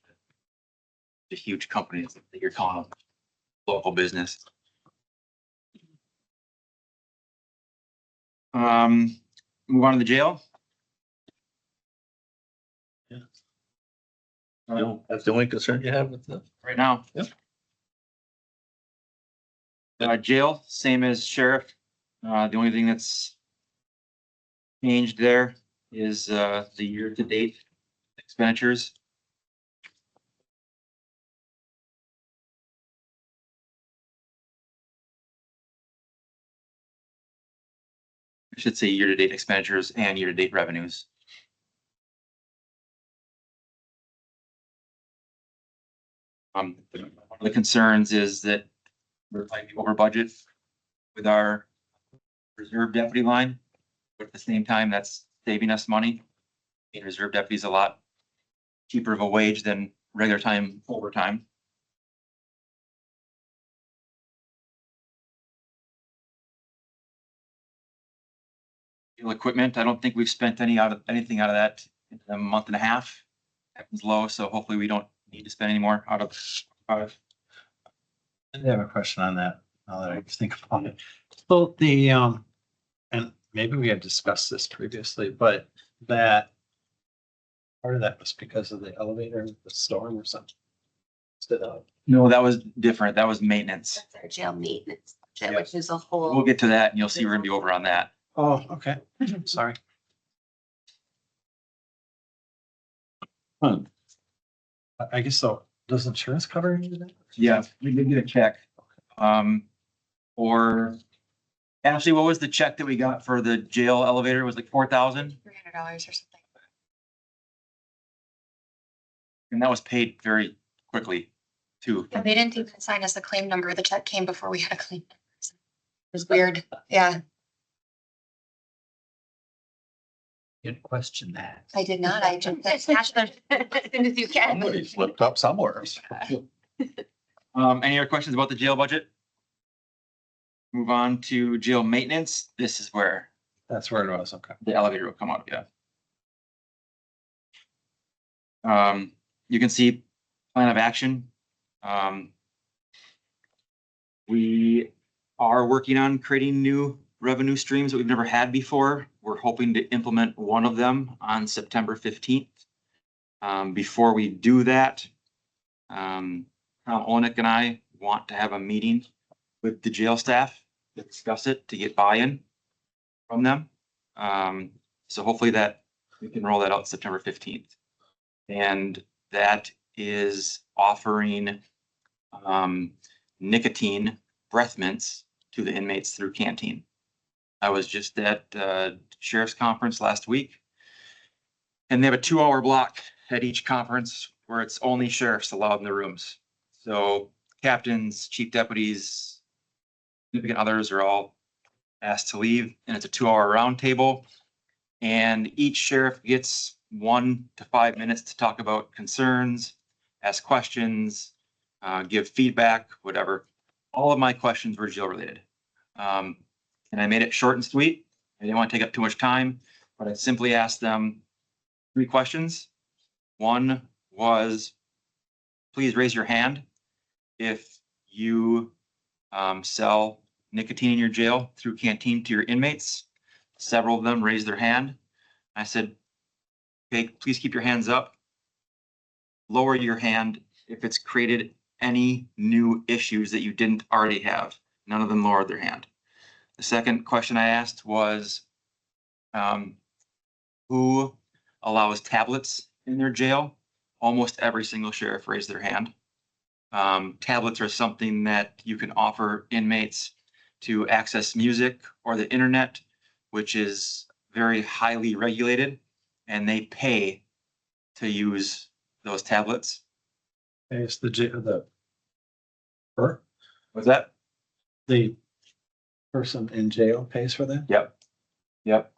is a huge company that you're calling a local business. Move on to the jail.
That's the only concern you have with the.
Right now.
Yep.
Jail, same as sheriff. The only thing that's changed there is the year-to-date expenditures. I should say year-to-date expenditures and year-to-date revenues. The concerns is that we're slightly over budget with our reserve deputy line, but at the same time, that's saving us money. And reserve deputy is a lot cheaper of a wage than regular time overtime. Fuel equipment, I don't think we've spent anything out of that in a month and a half. That was low, so hopefully we don't need to spend any more out of.
I have a question on that, now that I think about it. So the, and maybe we had discussed this previously, but that part of that was because of the elevator, the storm or something.
No, that was different. That was maintenance.
That's our jail maintenance budget, which is a whole.
We'll get to that and you'll see we're gonna be over on that.
Oh, okay, sorry. I guess so. Does insurance cover any of that?
Yeah, we did get a check. Or Ashley, what was the check that we got for the jail elevator? It was like 4,000?
$300 or something.
And that was paid very quickly too.
Yeah, they didn't even assign us the claim number. The check came before we had a claim. It was weird. Yeah,
You'd question that.
I did not. I just, that's Ashley.
As soon as you can.
Somebody slipped up somewhere.
Any other questions about the jail budget? Move on to jail maintenance. This is where
That's where it was, okay.
the elevator will come out, yeah. You can see plan of action. We are working on creating new revenue streams that we've never had before. We're hoping to implement one of them on September 15th. Before we do that, Tom Olenek and I want to have a meeting with the jail staff to discuss it, to get buy-in from them. So hopefully that we can roll that out September 15th. And that is offering nicotine breath mints to the inmates through Canteen. I was just at sheriff's conference last week, and they have a 2-hour block at each conference where it's only sheriffs allowed in the rooms. So captains, chief deputies, significant others are all asked to leave, and it's a 2-hour roundtable. And each sheriff gets 1 to 5 minutes to talk about concerns, ask questions, give feedback, whatever. All of my questions were jail related. And I made it short and sweet. I didn't want to take up too much time, but I simply asked them 3 questions. One was, please raise your hand if you sell nicotine in your jail through Canteen to your inmates. Several of them raised their hand. I said, okay, please keep your hands up. Lower your hand if it's created any new issues that you didn't already have. None of them lowered their hand. The second question I asked was, who allows tablets in their jail? Almost every single sheriff raised their hand. Tablets are something that you can offer inmates to access music or the internet, which is very highly regulated, and they pay to use those tablets.
It's the or
Was that?
the person in jail pays for that?
Yep. Yep.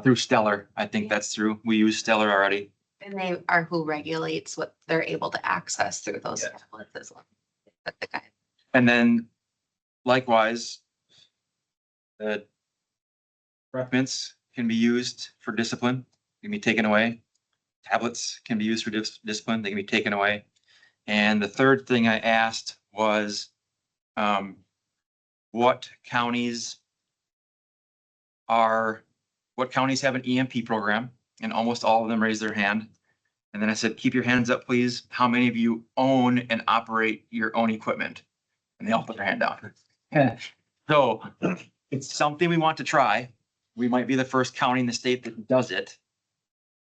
Through Stellar. I think that's through. We use Stellar already.
And they are who regulates what they're able to access through those
Yeah.
tablets as well. But the guy.
And then likewise, the mints can be used for discipline, can be taken away. Tablets can be used for discipline, they can be taken away. And the third thing I asked was, what counties have an EMP program? And almost all of them raised their hand. And then I said, keep your hands up, please. How many of you own and operate your own equipment? And they all put their hand down. So it's something we want to try. We might be the first county in the state that does it,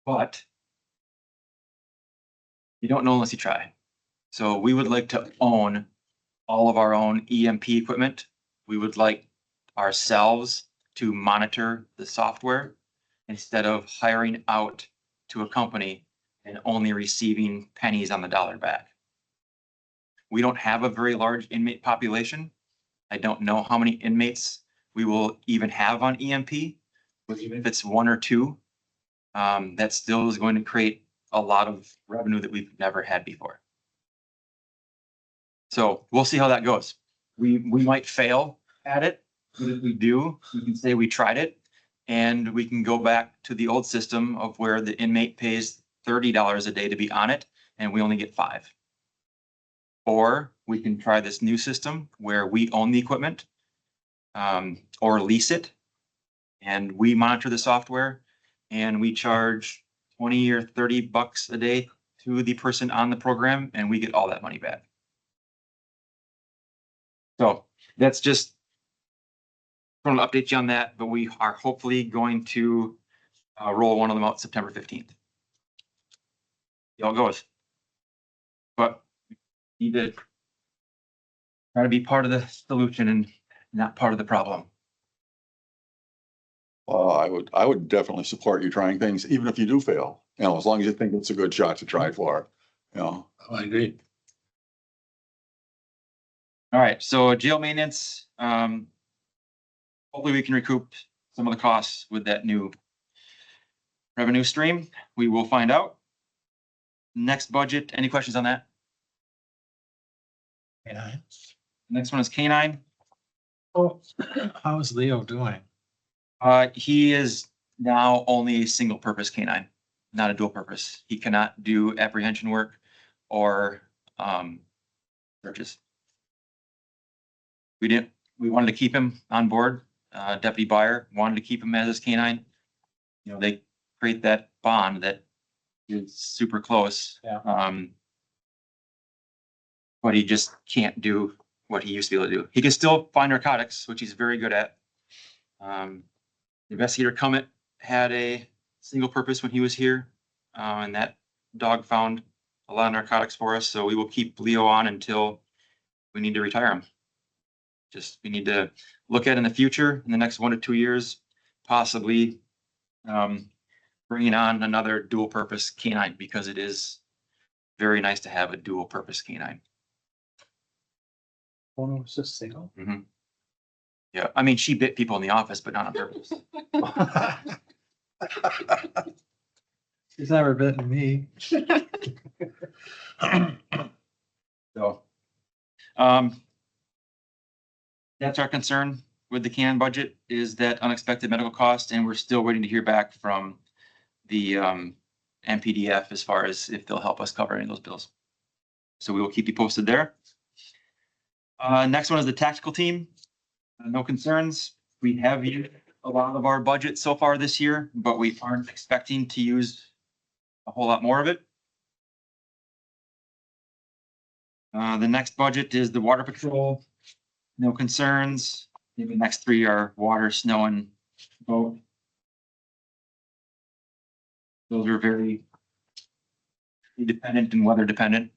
but you don't know unless you try. So we would like to own all of our own EMP equipment. We would like ourselves to monitor the software instead of hiring out to a company and only receiving pennies on the dollar back. We don't have a very large inmate population. I don't know how many inmates we will even have on EMP, but even if it's one or two, that still is going to create a lot of revenue that we've never had before. So we'll see how that goes. We might fail at it, but if we do, we can say we tried it. And we can go back to the old system of where the inmate pays $30 a day to be on it, and we only get $5. Or we can try this new system where we own the equipment, or lease it, and we monitor the software, and we charge 20 or 30 bucks a day to the person on the program, and we get all that money back. So that's just going to update you on that, but we are hopefully going to roll one of them out September 15th. See how it goes. But you did try to be part of the solution and not part of the problem.
I would definitely support you trying things, even if you do fail, you know, as long as you think it's a good shot to try for, you know.
I agree.
All right, so jail maintenance, hopefully we can recoup some of the costs with that new revenue stream. We will find out. Next budget, any questions on that?
Yeah.
Next one is K-9.
Oh, how's Leo doing?
He is now only a single purpose K-9, not a dual purpose. He cannot do apprehension work or searches. We wanted to keep him on board. Deputy Byer wanted to keep him as his K-9. You know, they create that bond that is super close.
Yeah.
But he just can't do what he used to be able to do. He can still find narcotics, which he's very good at. Investigator Cummett had a single purpose when he was here, and that dog found a lot of narcotics for us. So we will keep Leo on until we need to retire him. Just we need to look at in the future, in the next 1 to 2 years, possibly bringing on another dual purpose K-9, because it is very nice to have a dual purpose K-9.
Oh, no, it's just single.
Mhm. Yeah, I mean, she bit people in the office, but not on purpose.
He's never bitten me.
So, that's our concern with the K-9 budget, is that unexpected medical cost, and we're still waiting to hear back from the MPDF as far as if they'll help us cover any of those bills. So we will keep you posted there. Next one is the tactical team. No concerns. We have used a lot of our budget so far this year, but we aren't expecting to use a whole lot more of it. The next budget is the water patrol. No concerns. Maybe the next three are water, snow, and boat. Those are very dependent and weather dependent.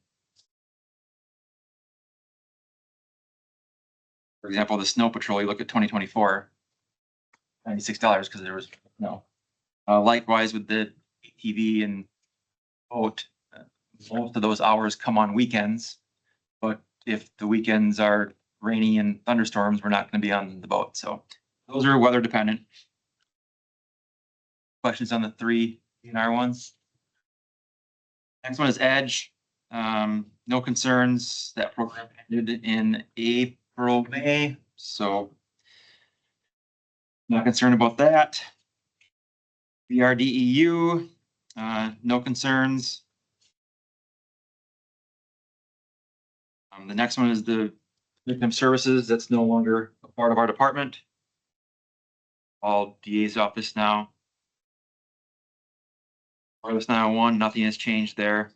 For example, the snow patrol, you look at 2024, $96 because there was no. Likewise with the ATV and boat, most of those hours come on weekends. But if the weekends are rainy and thunderstorms, we're not going to be on the boat. So those are weather dependent. Questions on the 3 DNR ones? Next one is Edge. No concerns. That program ended in April, May. So not concerned about that. BRDEU, no concerns. The next one is the victim services. That's no longer a part of our department. All DA's office now. Wireless 901, nothing has changed there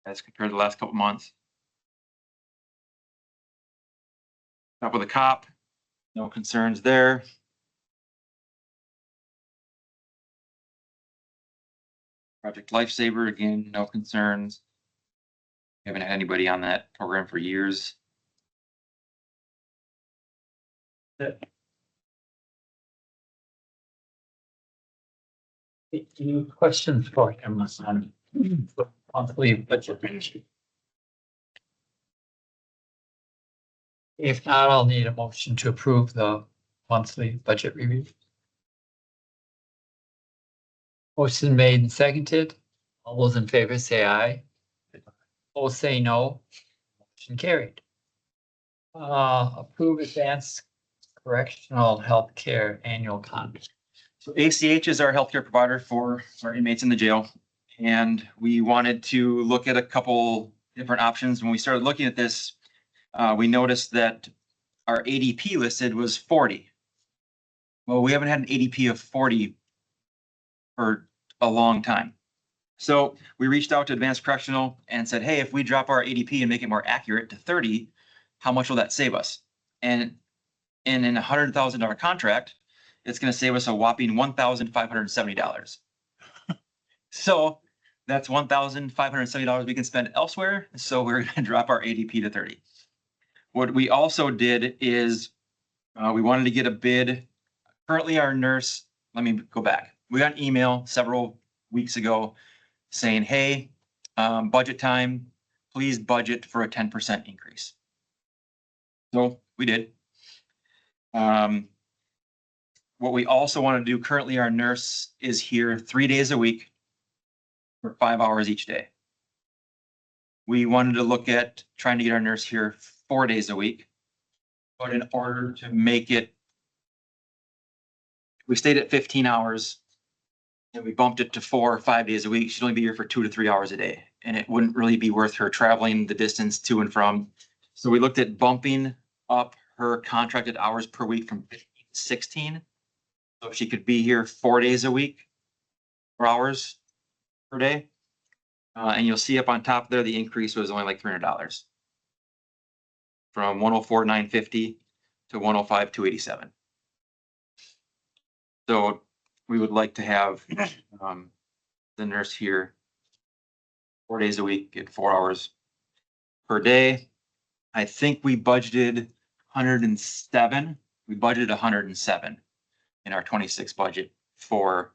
as compared to the last couple months. Top with the cop, no concerns there. Project Lifesaver, again, no concerns. Haven't had anybody on that program for years.
Any questions for him on monthly budget? If not, I'll need a motion to approve the monthly budget review. Motion made and seconded. All those in favor say aye. All say no. Motion carried. Approve advanced correctional healthcare annual contract.
So ACH is our healthcare provider for our inmates in the jail. And we wanted to look at a couple different options. When we started looking at this, we noticed that our ADP listed was 40. Well, we haven't had an ADP of 40 for a long time. So we reached out to Advanced Correctional and said, hey, if we drop our ADP and make it more accurate to 30, how much will that save us? And in a $100,000 contract, it's going to save us a whopping $1,570. So that's $1,570 we can spend elsewhere. So we're going to drop our ADP to 30. What we also did is we wanted to get a bid. Currently our nurse, let me go back. We got an email several weeks ago saying, hey, budget time, please budget for a 10% increase. So we did. What we also want to do currently, our nurse is here 3 days a week for 5 hours each day. We wanted to look at trying to get our nurse here 4 days a week. But in order to make it, we stayed at 15 hours and we bumped it to 4 or 5 days a week. She'd only be here for 2 to 3 hours a day. And it wouldn't really be worth her traveling the distance to and from. So we looked at bumping up her contracted hours per week from 15 to 16. So if she could be here 4 days a week, 4 hours per day. And you'll see up on top there, the increase was only like $300 from 104,950 to 105,287. So we would like to have the nurse here 4 days a week at 4 hours per day. I think we budgeted 107. We budgeted 107 in our 26 budget for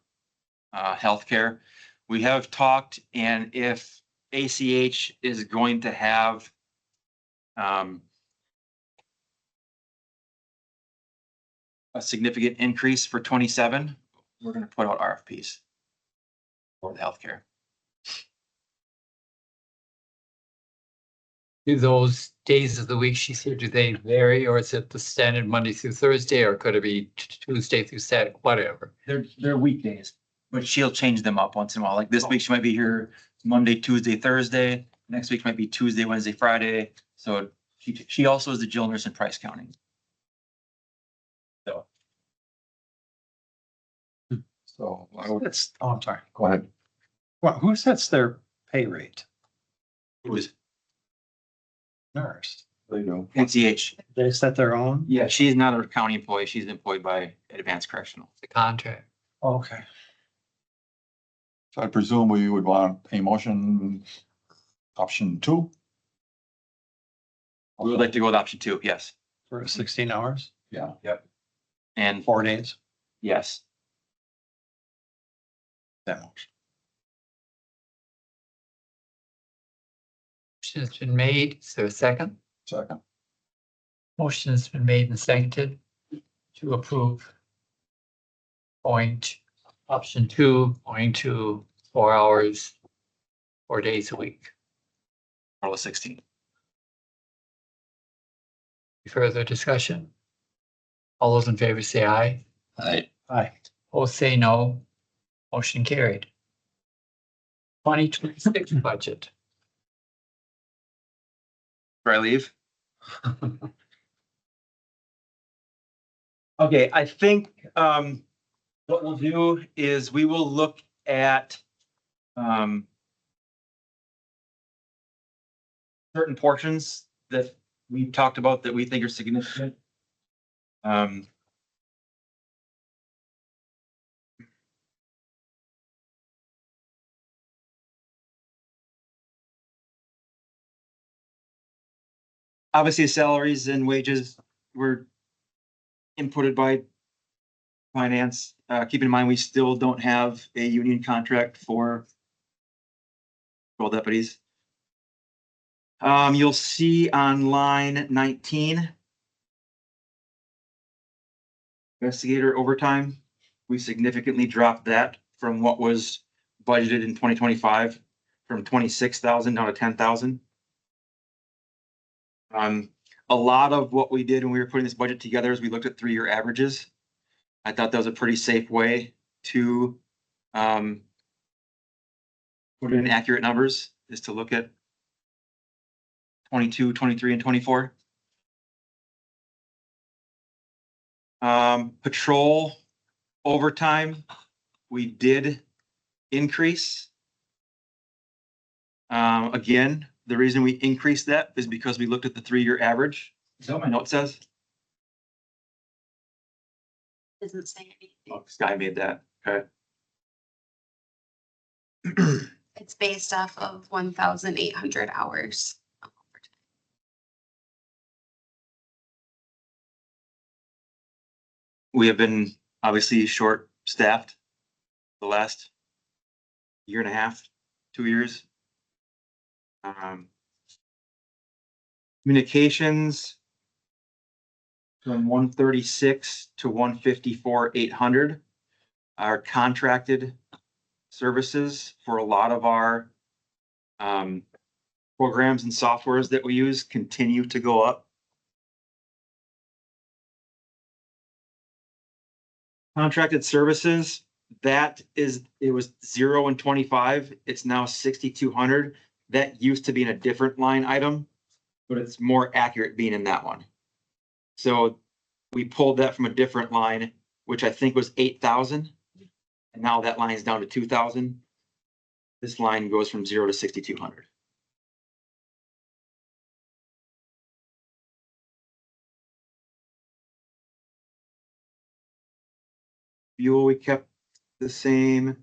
healthcare. We have talked, and if ACH is going to have a significant increase for 27, we're going to put out RFPs for the healthcare.
Do those days of the week she said, do they vary, or is it the standard Monday through Thursday, or could it be Tuesday through Saturday, whatever?
They're weekdays, but she'll change them up once in a while. Like this week, she might be here Monday, Tuesday, Thursday. Next week might be Tuesday, Wednesday, Friday. So she also is the jail nurse in Price County.
So I would,
I'm sorry.
go ahead.
Well, who sets their pay rate?
Who is
Nurse.
They do.
ACH?
They set their own?
Yeah, she's not a county employee. She's employed by Advanced Correctional.
The contract.
Okay.
So I presume we would want a motion, option 2.
We would like to go with option 2, yes.
For 16 hours,
Yeah.
And
4 days,
yes,
that much.
Motion has been made. Is there a second?
Second.
Motion has been made and seconded to approve option 2, going to 4 hours, 4 days a week.
total of 16.
Further discussion? All those in favor say aye.
Aye.
All say no. Motion carried. 2026 budget.
Before I leave. Okay, I think what we'll do is we will look at certain portions that we've talked about that we think are significant. Obviously, salaries and wages were inputted by finance. Keep in mind, we still don't have a union contract for patrol deputies. You'll see on line 19, investigator overtime, we significantly dropped that from what was budgeted in 2025, from 26,000 down to 10,000. A lot of what we did when we were putting this budget together is we looked at 3-year averages. I thought that was a pretty safe way to put in accurate numbers, is to look at 22, 23, and 24. Patrol overtime, we did increase. Again, the reason we increased that is because we looked at the 3-year average. Is that what my note says?
Doesn't say anything.
Oh, Sky made that, okay.
It's based off of 1,800 hours.
We have been obviously short-staffed the last year and a half, 2 years. Communications from 136 to 154, 800. Our contracted services for a lot of our programs and softwares that we use continue to go up. Contracted services, it was 0 in 25. It's now 6,200. That used to be in a different line item, but it's more accurate being in that one. So we pulled that from a different line, which I think was 8,000. And now that line is down to 2,000. This line goes from 0 to 6,200. Fuel, we kept the same.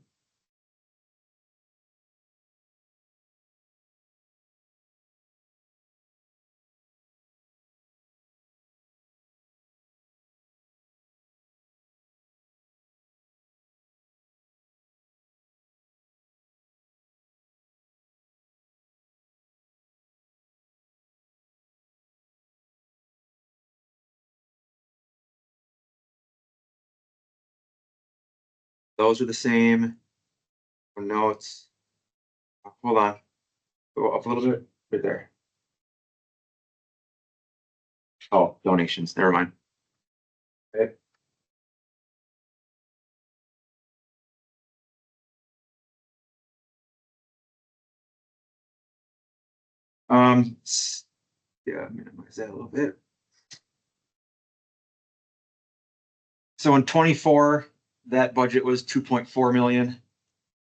Those are the same. Notes. Hold on. Go up a little bit, right there. Oh, donations, never mind. Okay. Yeah, minimize that a little bit. So in 24, that budget was 2.4 million.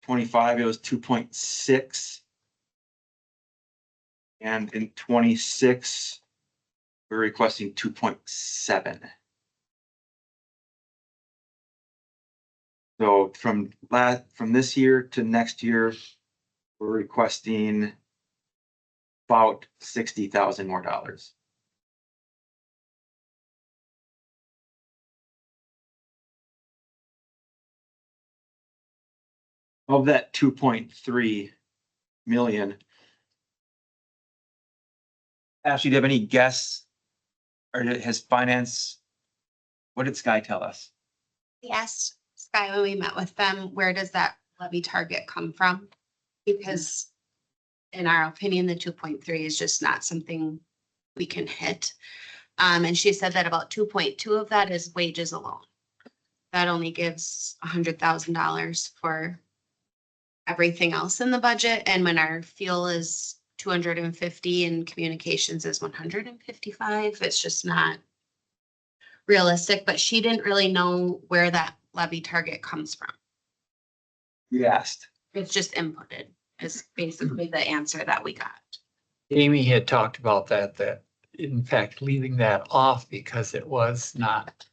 25, it was 2.6. And in 26, we're requesting 2.7. So from this year to next year, we're requesting about $60,000 more dollars. Of that 2.3 million. Ashley, do you have any guess? Or has finance, what did Sky tell us?
We asked Sky when we met with them, where does that levy target come from? Because in our opinion, the 2.3 is just not something we can hit. And she said that about 2.2 of that is wages alone. That only gives $100,000 for everything else in the budget. And when our fuel is 250 and communications is 155, it's just not realistic. But she didn't really know where that levy target comes from.
You asked.
It's just inputted is basically the answer that we got.
Amy had talked about that in fact, leaving that off because it was not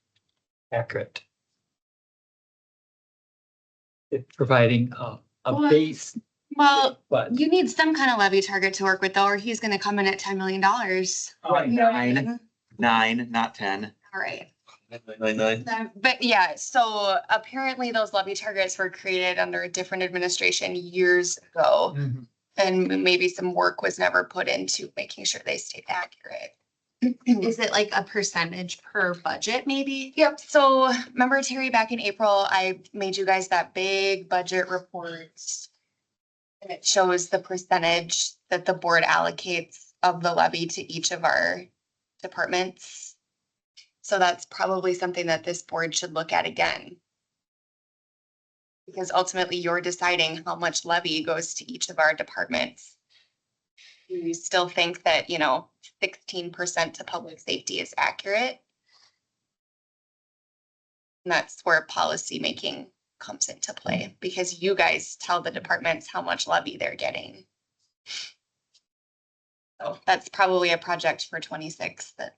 accurate. It providing a base,
Well,
but
you need some kind of levy target to work with though, or he's gonna come in at $10 million.
Right,
You know what I mean?
9, not 10.
All right.
9.
But yeah, so apparently those levy targets were created under a different administration years ago.
Mhm.
And maybe some work was never put into making sure they stayed accurate.
Is it like a percentage per budget maybe?
Yep, so remember Terry, back in April, I made you guys that big budget report. And it shows the percentage that the board allocates of the levy to each of our departments. So that's probably something that this board should look at again. Because ultimately you're deciding how much levy goes to each of our departments. Do you still think that, 16% to public safety is accurate? And that's where policy making comes into play, because you guys tell the departments how much levy they're getting. So that's probably a project for 26 that.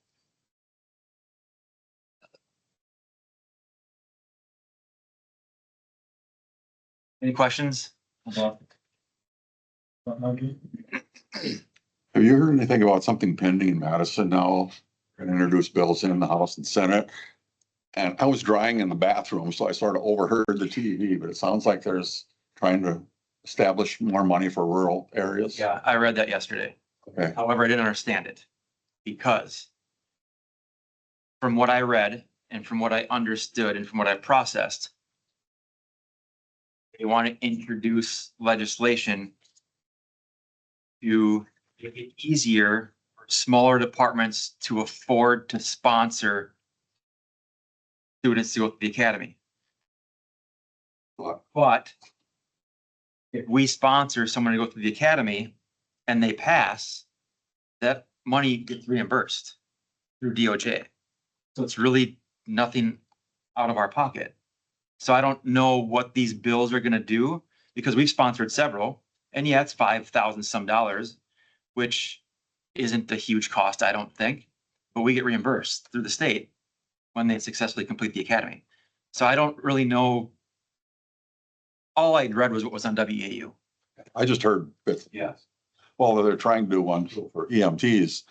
Any questions? about-
Have you heard anything about something pending in Madison now? Gonna introduce bills in the House and Senate. And I was drying in the bathroom, so I sort of overheard the TV, but it sounds like there's trying to establish more money for rural areas.
Yeah, I read that yesterday.
Okay,
However, I didn't understand it because from what I read and from what I understood and from what I processed, they want to introduce legislation to make it easier for smaller departments to afford to sponsor students to go to the academy. But if we sponsor someone to go through the academy and they pass, that money gets reimbursed through DOJ. So it's really nothing out of our pocket. So I don't know what these bills are gonna do, because we've sponsored several, and yeah, it's $5,000 some dollars, which isn't a huge cost, I don't think, but we get reimbursed through the state when they successfully complete the academy. So I don't really know. All I'd read was what was on WAU.
I just heard bits.
Yeah.
Well, they're trying to do one for EMTs.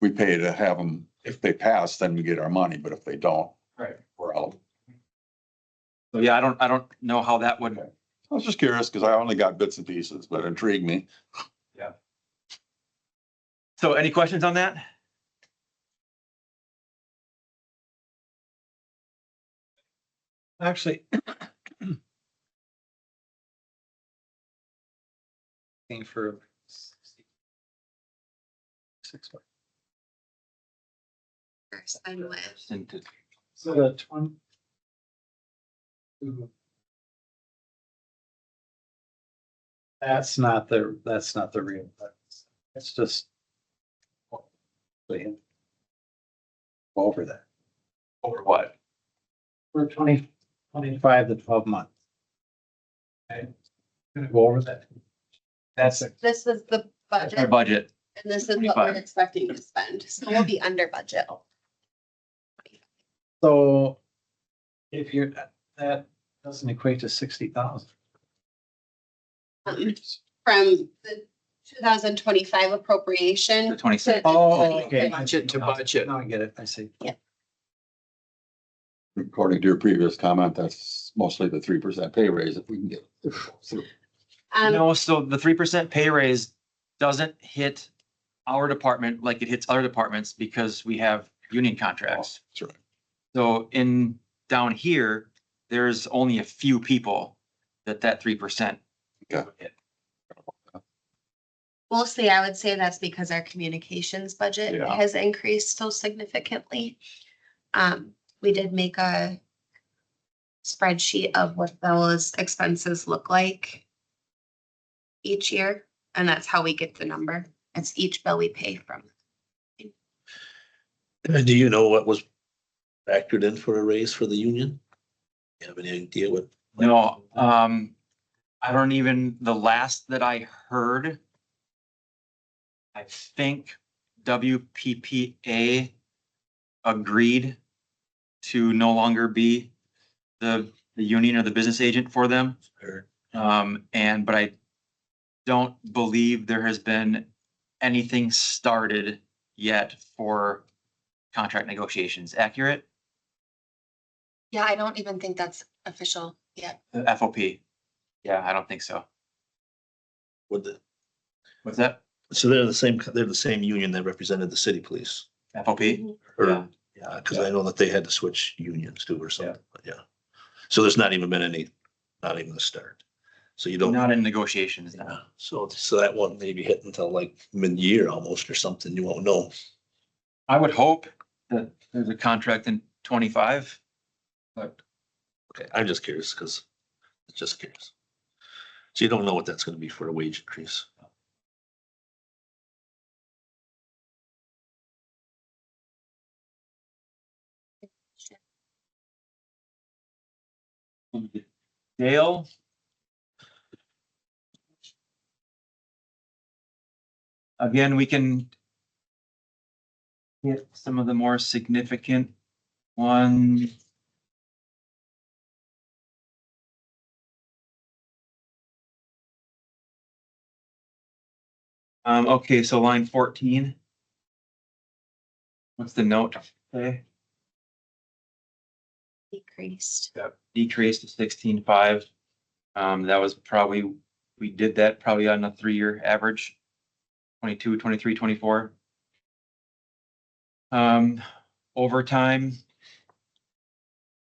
We pay to have them, if they pass, then we get our money, but if they don't,
Right.
we're out.
So yeah, I don't know how that would.
I was just curious because I only got bits and pieces, but it intrigued me.
Yeah. So any questions on that?
Actually. For. 6.
And with,
Into-
So the 20. That's not the real, it's just. Over that,
Over what?
for 25 to 12 months. Okay, gonna go over that.
That's
this is the
our
budget
budget.
and this is what we're
25.
expecting to spend. So we'll be under budget.
So if you're, that doesn't equate to 60,000.
From the 2025 appropriation.
The 26.
Oh, okay.
Budget to budget.
Now I get it, I see.
According to your previous comment, that's mostly the 3% pay raise if we can get.
No, so the 3% pay raise doesn't hit our department like it hits other departments because we have union contracts.
That's right.
So down here, there's only a few people that 3%.
Yeah.
hit.
Mostly, I would say that's because our communications budget
Yeah.
has increased so significantly. We did make a spreadsheet of what those expenses look like each year, and that's how we get the number. It's each bill we pay from.
Do you know what was factored in for a raise for the union? You have any idea what?
No, I don't even, the last that I heard, I think WPPA agreed to no longer be the union or the business agent for them. But I don't believe there has been anything started yet for contract negotiations. Accurate?
Yeah, I don't even think that's official yet.
The FOP? Yeah, I don't think so.
Would the,
What's that?
so they're the same union that represented the city police.
FOP.
Or,
Yeah.
yeah, because I know that they had to switch unions too or something, but yeah. So there's not even been any, not even a start. So you don't.
Not in negotiations now.
Yeah, so that won't maybe hit until like mid-year almost or something. You won't know.
I would hope that there's a contract in 25, but
Okay, I'm just curious because it's just curious. So you don't know what that's gonna be for a wage increase.
Dale. Again, we can hit some of the more significant ones. Okay, so line 14. What's the note say?
Decreased.
Decreased to 16.5. That was probably, we did that probably on a 3-year average. 22, 23, 24. Overtime.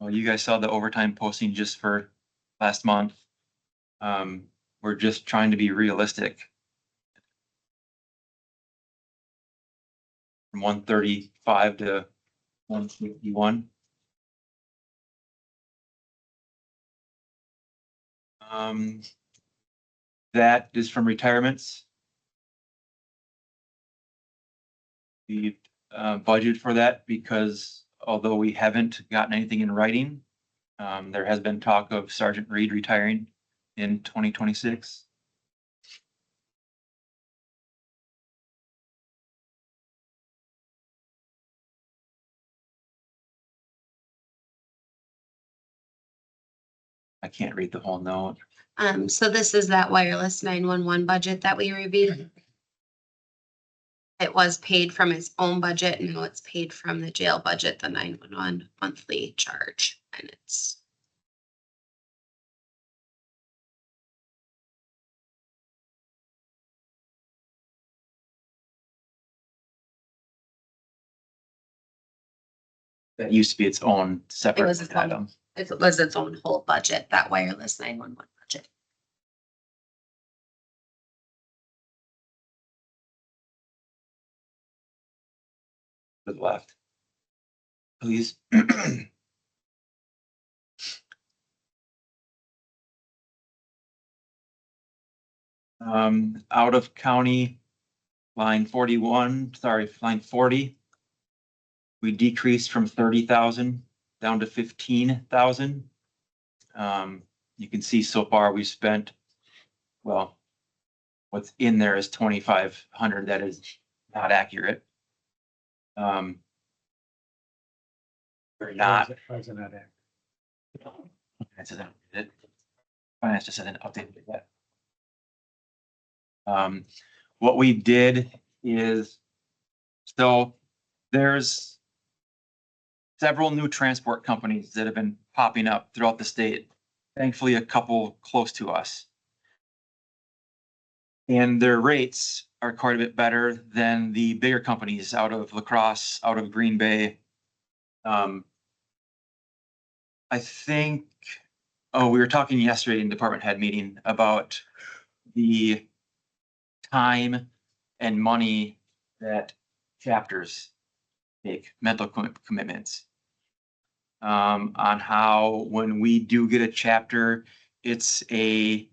Well, you guys saw the overtime posting just for last month. We're just trying to be realistic. From 135 to 151. That is from retirements. We budgeted for that because although we haven't gotten anything in writing, there has been talk of Sergeant Reed retiring in 2026. I can't read the whole note.
So this is that wireless 911 budget that we reviewed. It was paid from its own budget and now it's paid from the jail budget, the 911 monthly charge, and it's.
That used to be its own
It
separate
was its own,
item.
it was its own whole budget, that wireless 911 budget.
To the left. Please. Out of county, line 41, sorry, line 40. We decreased from 30,000 down to 15,000. You can see so far we've spent, well, what's in there is 2,500. That is not accurate. We're not. Finance isn't updated. Finance just hasn't updated it yet. What we did is, so there's several new transport companies that have been popping up throughout the state. Thankfully, a couple close to us. And their rates are quite a bit better than the bigger companies out of La Crosse, out of Green Bay. I think, we were talking yesterday in department head meeting about the time and money that chapters take, mental commitments. On how when we do get a chapter, it's a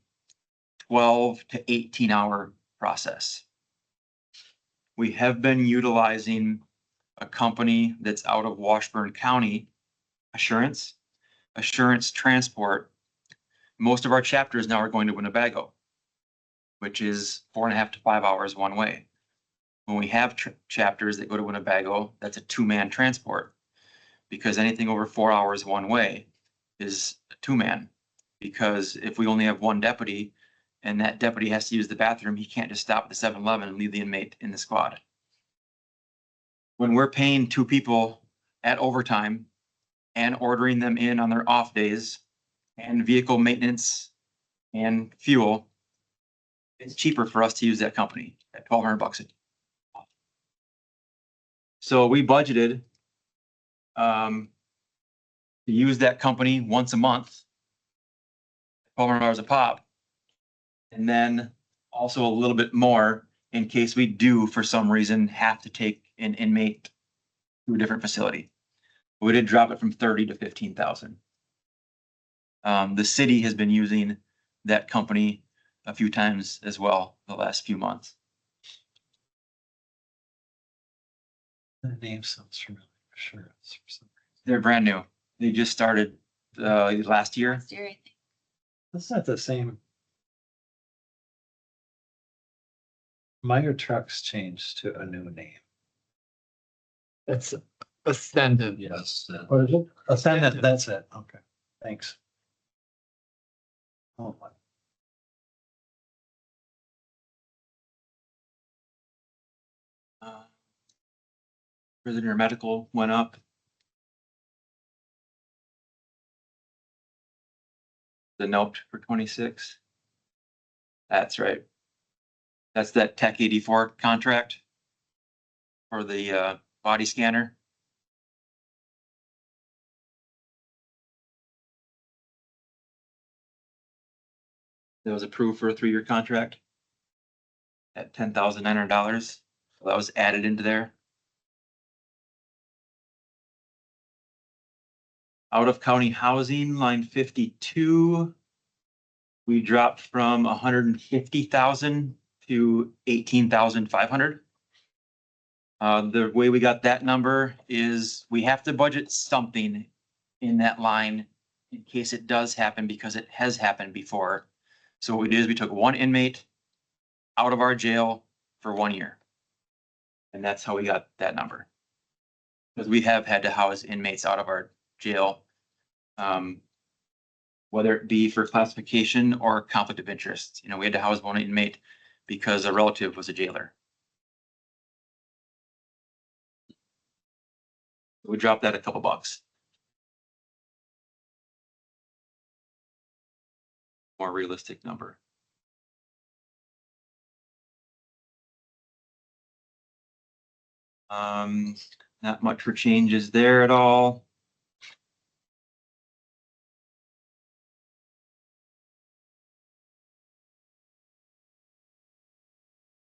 12 to 18 hour process. We have been utilizing a company that's out of Washburn County, Assurance Transport. Most of our chapters now are going to Winnebago, which is 4.5 to 5 hours one way. When we have chapters that go to Winnebago, that's a 2-man transport, because anything over 4 hours one way is a 2-man. Because if we only have one deputy and that deputy has to use the bathroom, he can't just stop at the 7-Eleven and leave the inmate in the squad. When we're paying 2 people at overtime and ordering them in on their off days and vehicle maintenance and fuel, it's cheaper for us to use that company at $1,200 a day. So we budgeted to use that company once a month, $1,200 a pop. And then also a little bit more in case we do, for some reason, have to take an inmate to a different facility. We did drop it from 30 to 15,000. The city has been using that company a few times as well the last few months.
The name sounds familiar, for sure.
They're brand new. They just started last year.
Last year, I think.
That's not the same. Meyer Trucks changed to a new name.
That's Ascendant.
Yes.
What is it? Ascendant, that's it. Okay, thanks. Oh, my.
Prisoner medical went up. The note for 26. That's right. That's that Tech 84 contract for the body scanner. That was approved for a 3-year contract at $10,900. So that was added into there. Out of county housing, line 52. We dropped from 150,000 to 18,500. The way we got that number is we have to budget something in that line in case it does happen, because it has happened before. So what we did is we took one inmate out of our jail for 1 year. And that's how we got that number. Because we have had to house inmates out of our jail, whether it be for classification or conflict of interest. You know, we had to house one inmate because a relative was a jailer. We dropped that a couple bucks. More realistic number. Not much for changes there at all.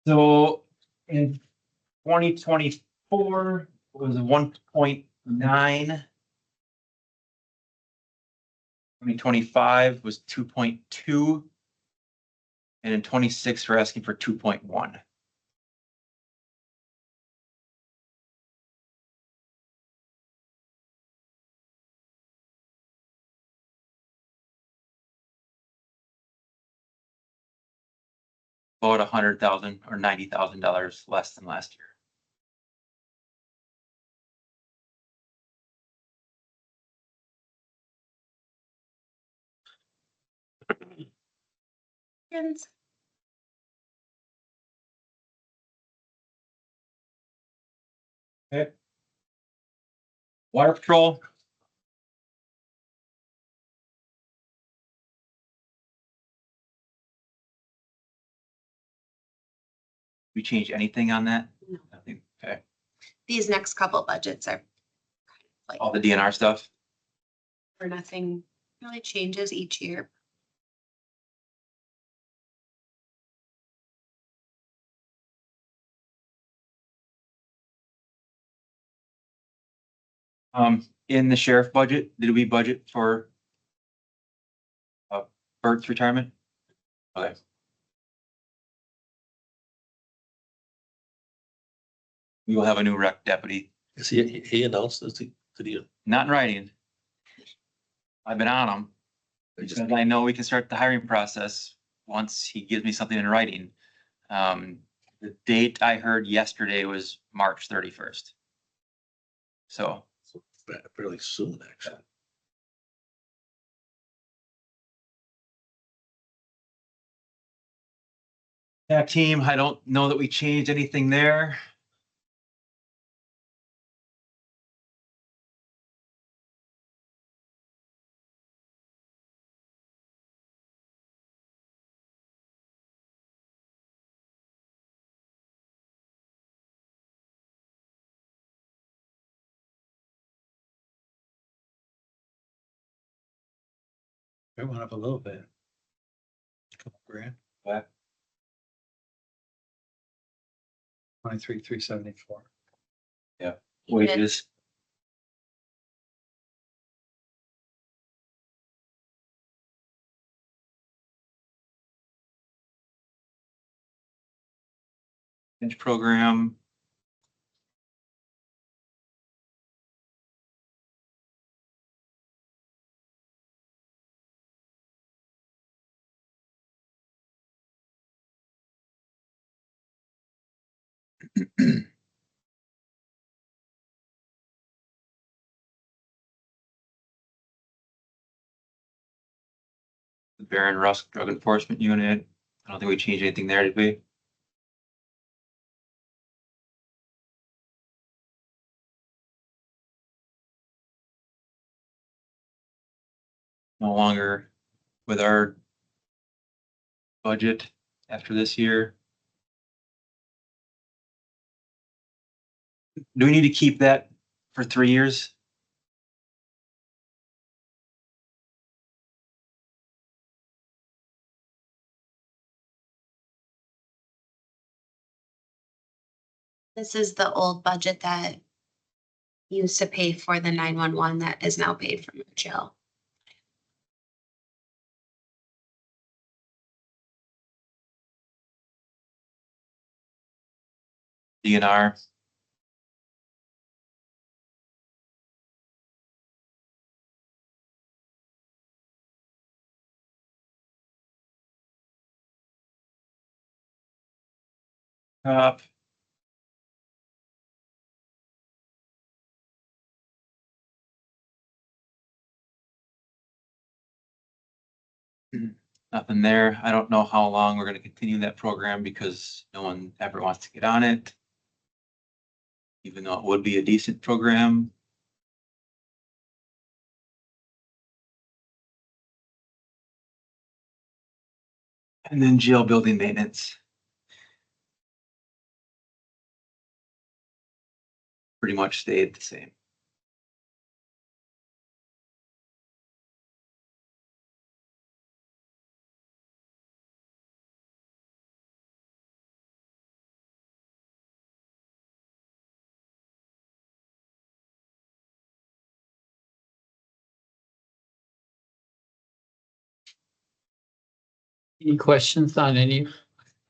So in 2024 was 1.9. 2025 was 2.2. And in 26, we're asking for 2.1. About $100,000 or $90,000 less than last year.
Friends.
Okay. Water patrol. We change anything on that?
No.
Nothing. Okay.
These next couple budgets are like
All the DNR stuff.
for nothing really changes each year.
In the sheriff budget, did we budget for Bert's retirement? Okay. We will have a new rec deputy,
Is he announced this to the,
not in writing. I've been on him, because I know we can start the hiring process once he gives me something in writing. The date I heard yesterday was March 31st. So
fairly soon, actually.
that team, I don't know that we changed anything there.
It went up a little bit. Couple grand.
What?
23,374.
Wages. Bench program. The Baron Rusk Drug Enforcement Unit. I don't think we changed anything there, did we? No longer with our budget after this year. Do we need to keep that for 3 years?
This is the old budget that used to pay for the 911 that is now paid from the jail.
DNR. Nothing there. I don't know how long we're gonna continue that program because no one ever wants to get on it. Even though it would be a decent program. And then jail building maintenance. Pretty much stayed the same.
Any questions on any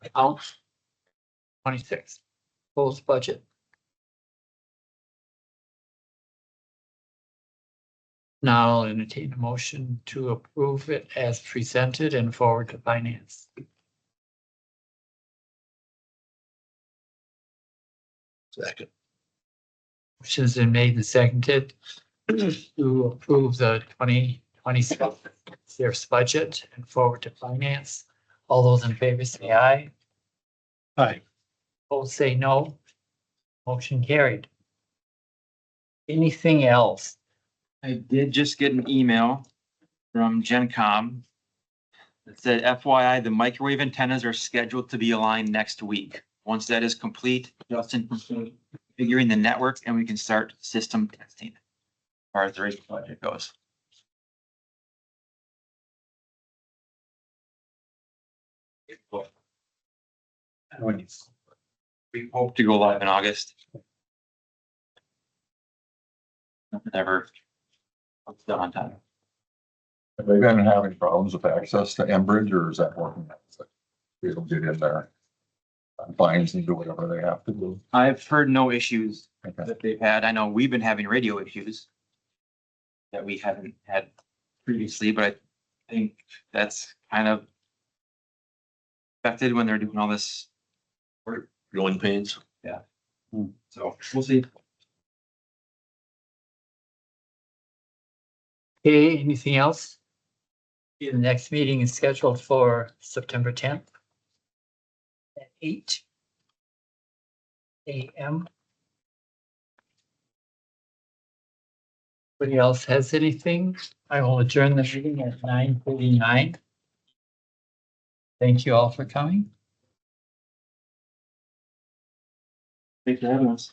accounts? 26, proposed budget. Now I'll entertain a motion to approve it as presented and forward to finance.
Second.
Motion's been made and seconded to approve the 2026 sheriff's budget and forward to finance. All those in favor say aye.
Hi,
Opposed say no. Motion carried. Anything else?
I did just get an email from GenCom that said FYI, the microwave antennas are scheduled to be aligned next week. Once that is complete, Justin can start configuring the network and we can start system testing as far as the rate project goes. We hope to go live in August. Nothing ever comes done on time.
Have they been having problems with access to Enbridge, or is that working? It'll get in there. Fines and do whatever they have to do.
I've heard no issues
Okay.
that they've had. I know we've been having radio issues that we haven't had previously, but I think that's kind of affected when they're doing all this work.
Growing pains.
So we'll see.
Okay, anything else? The next meeting is scheduled for September 10th at 8 a.m. Anybody else has anything? I will adjourn the meeting at 9:49. Thank you all for coming.
Thanks for having us.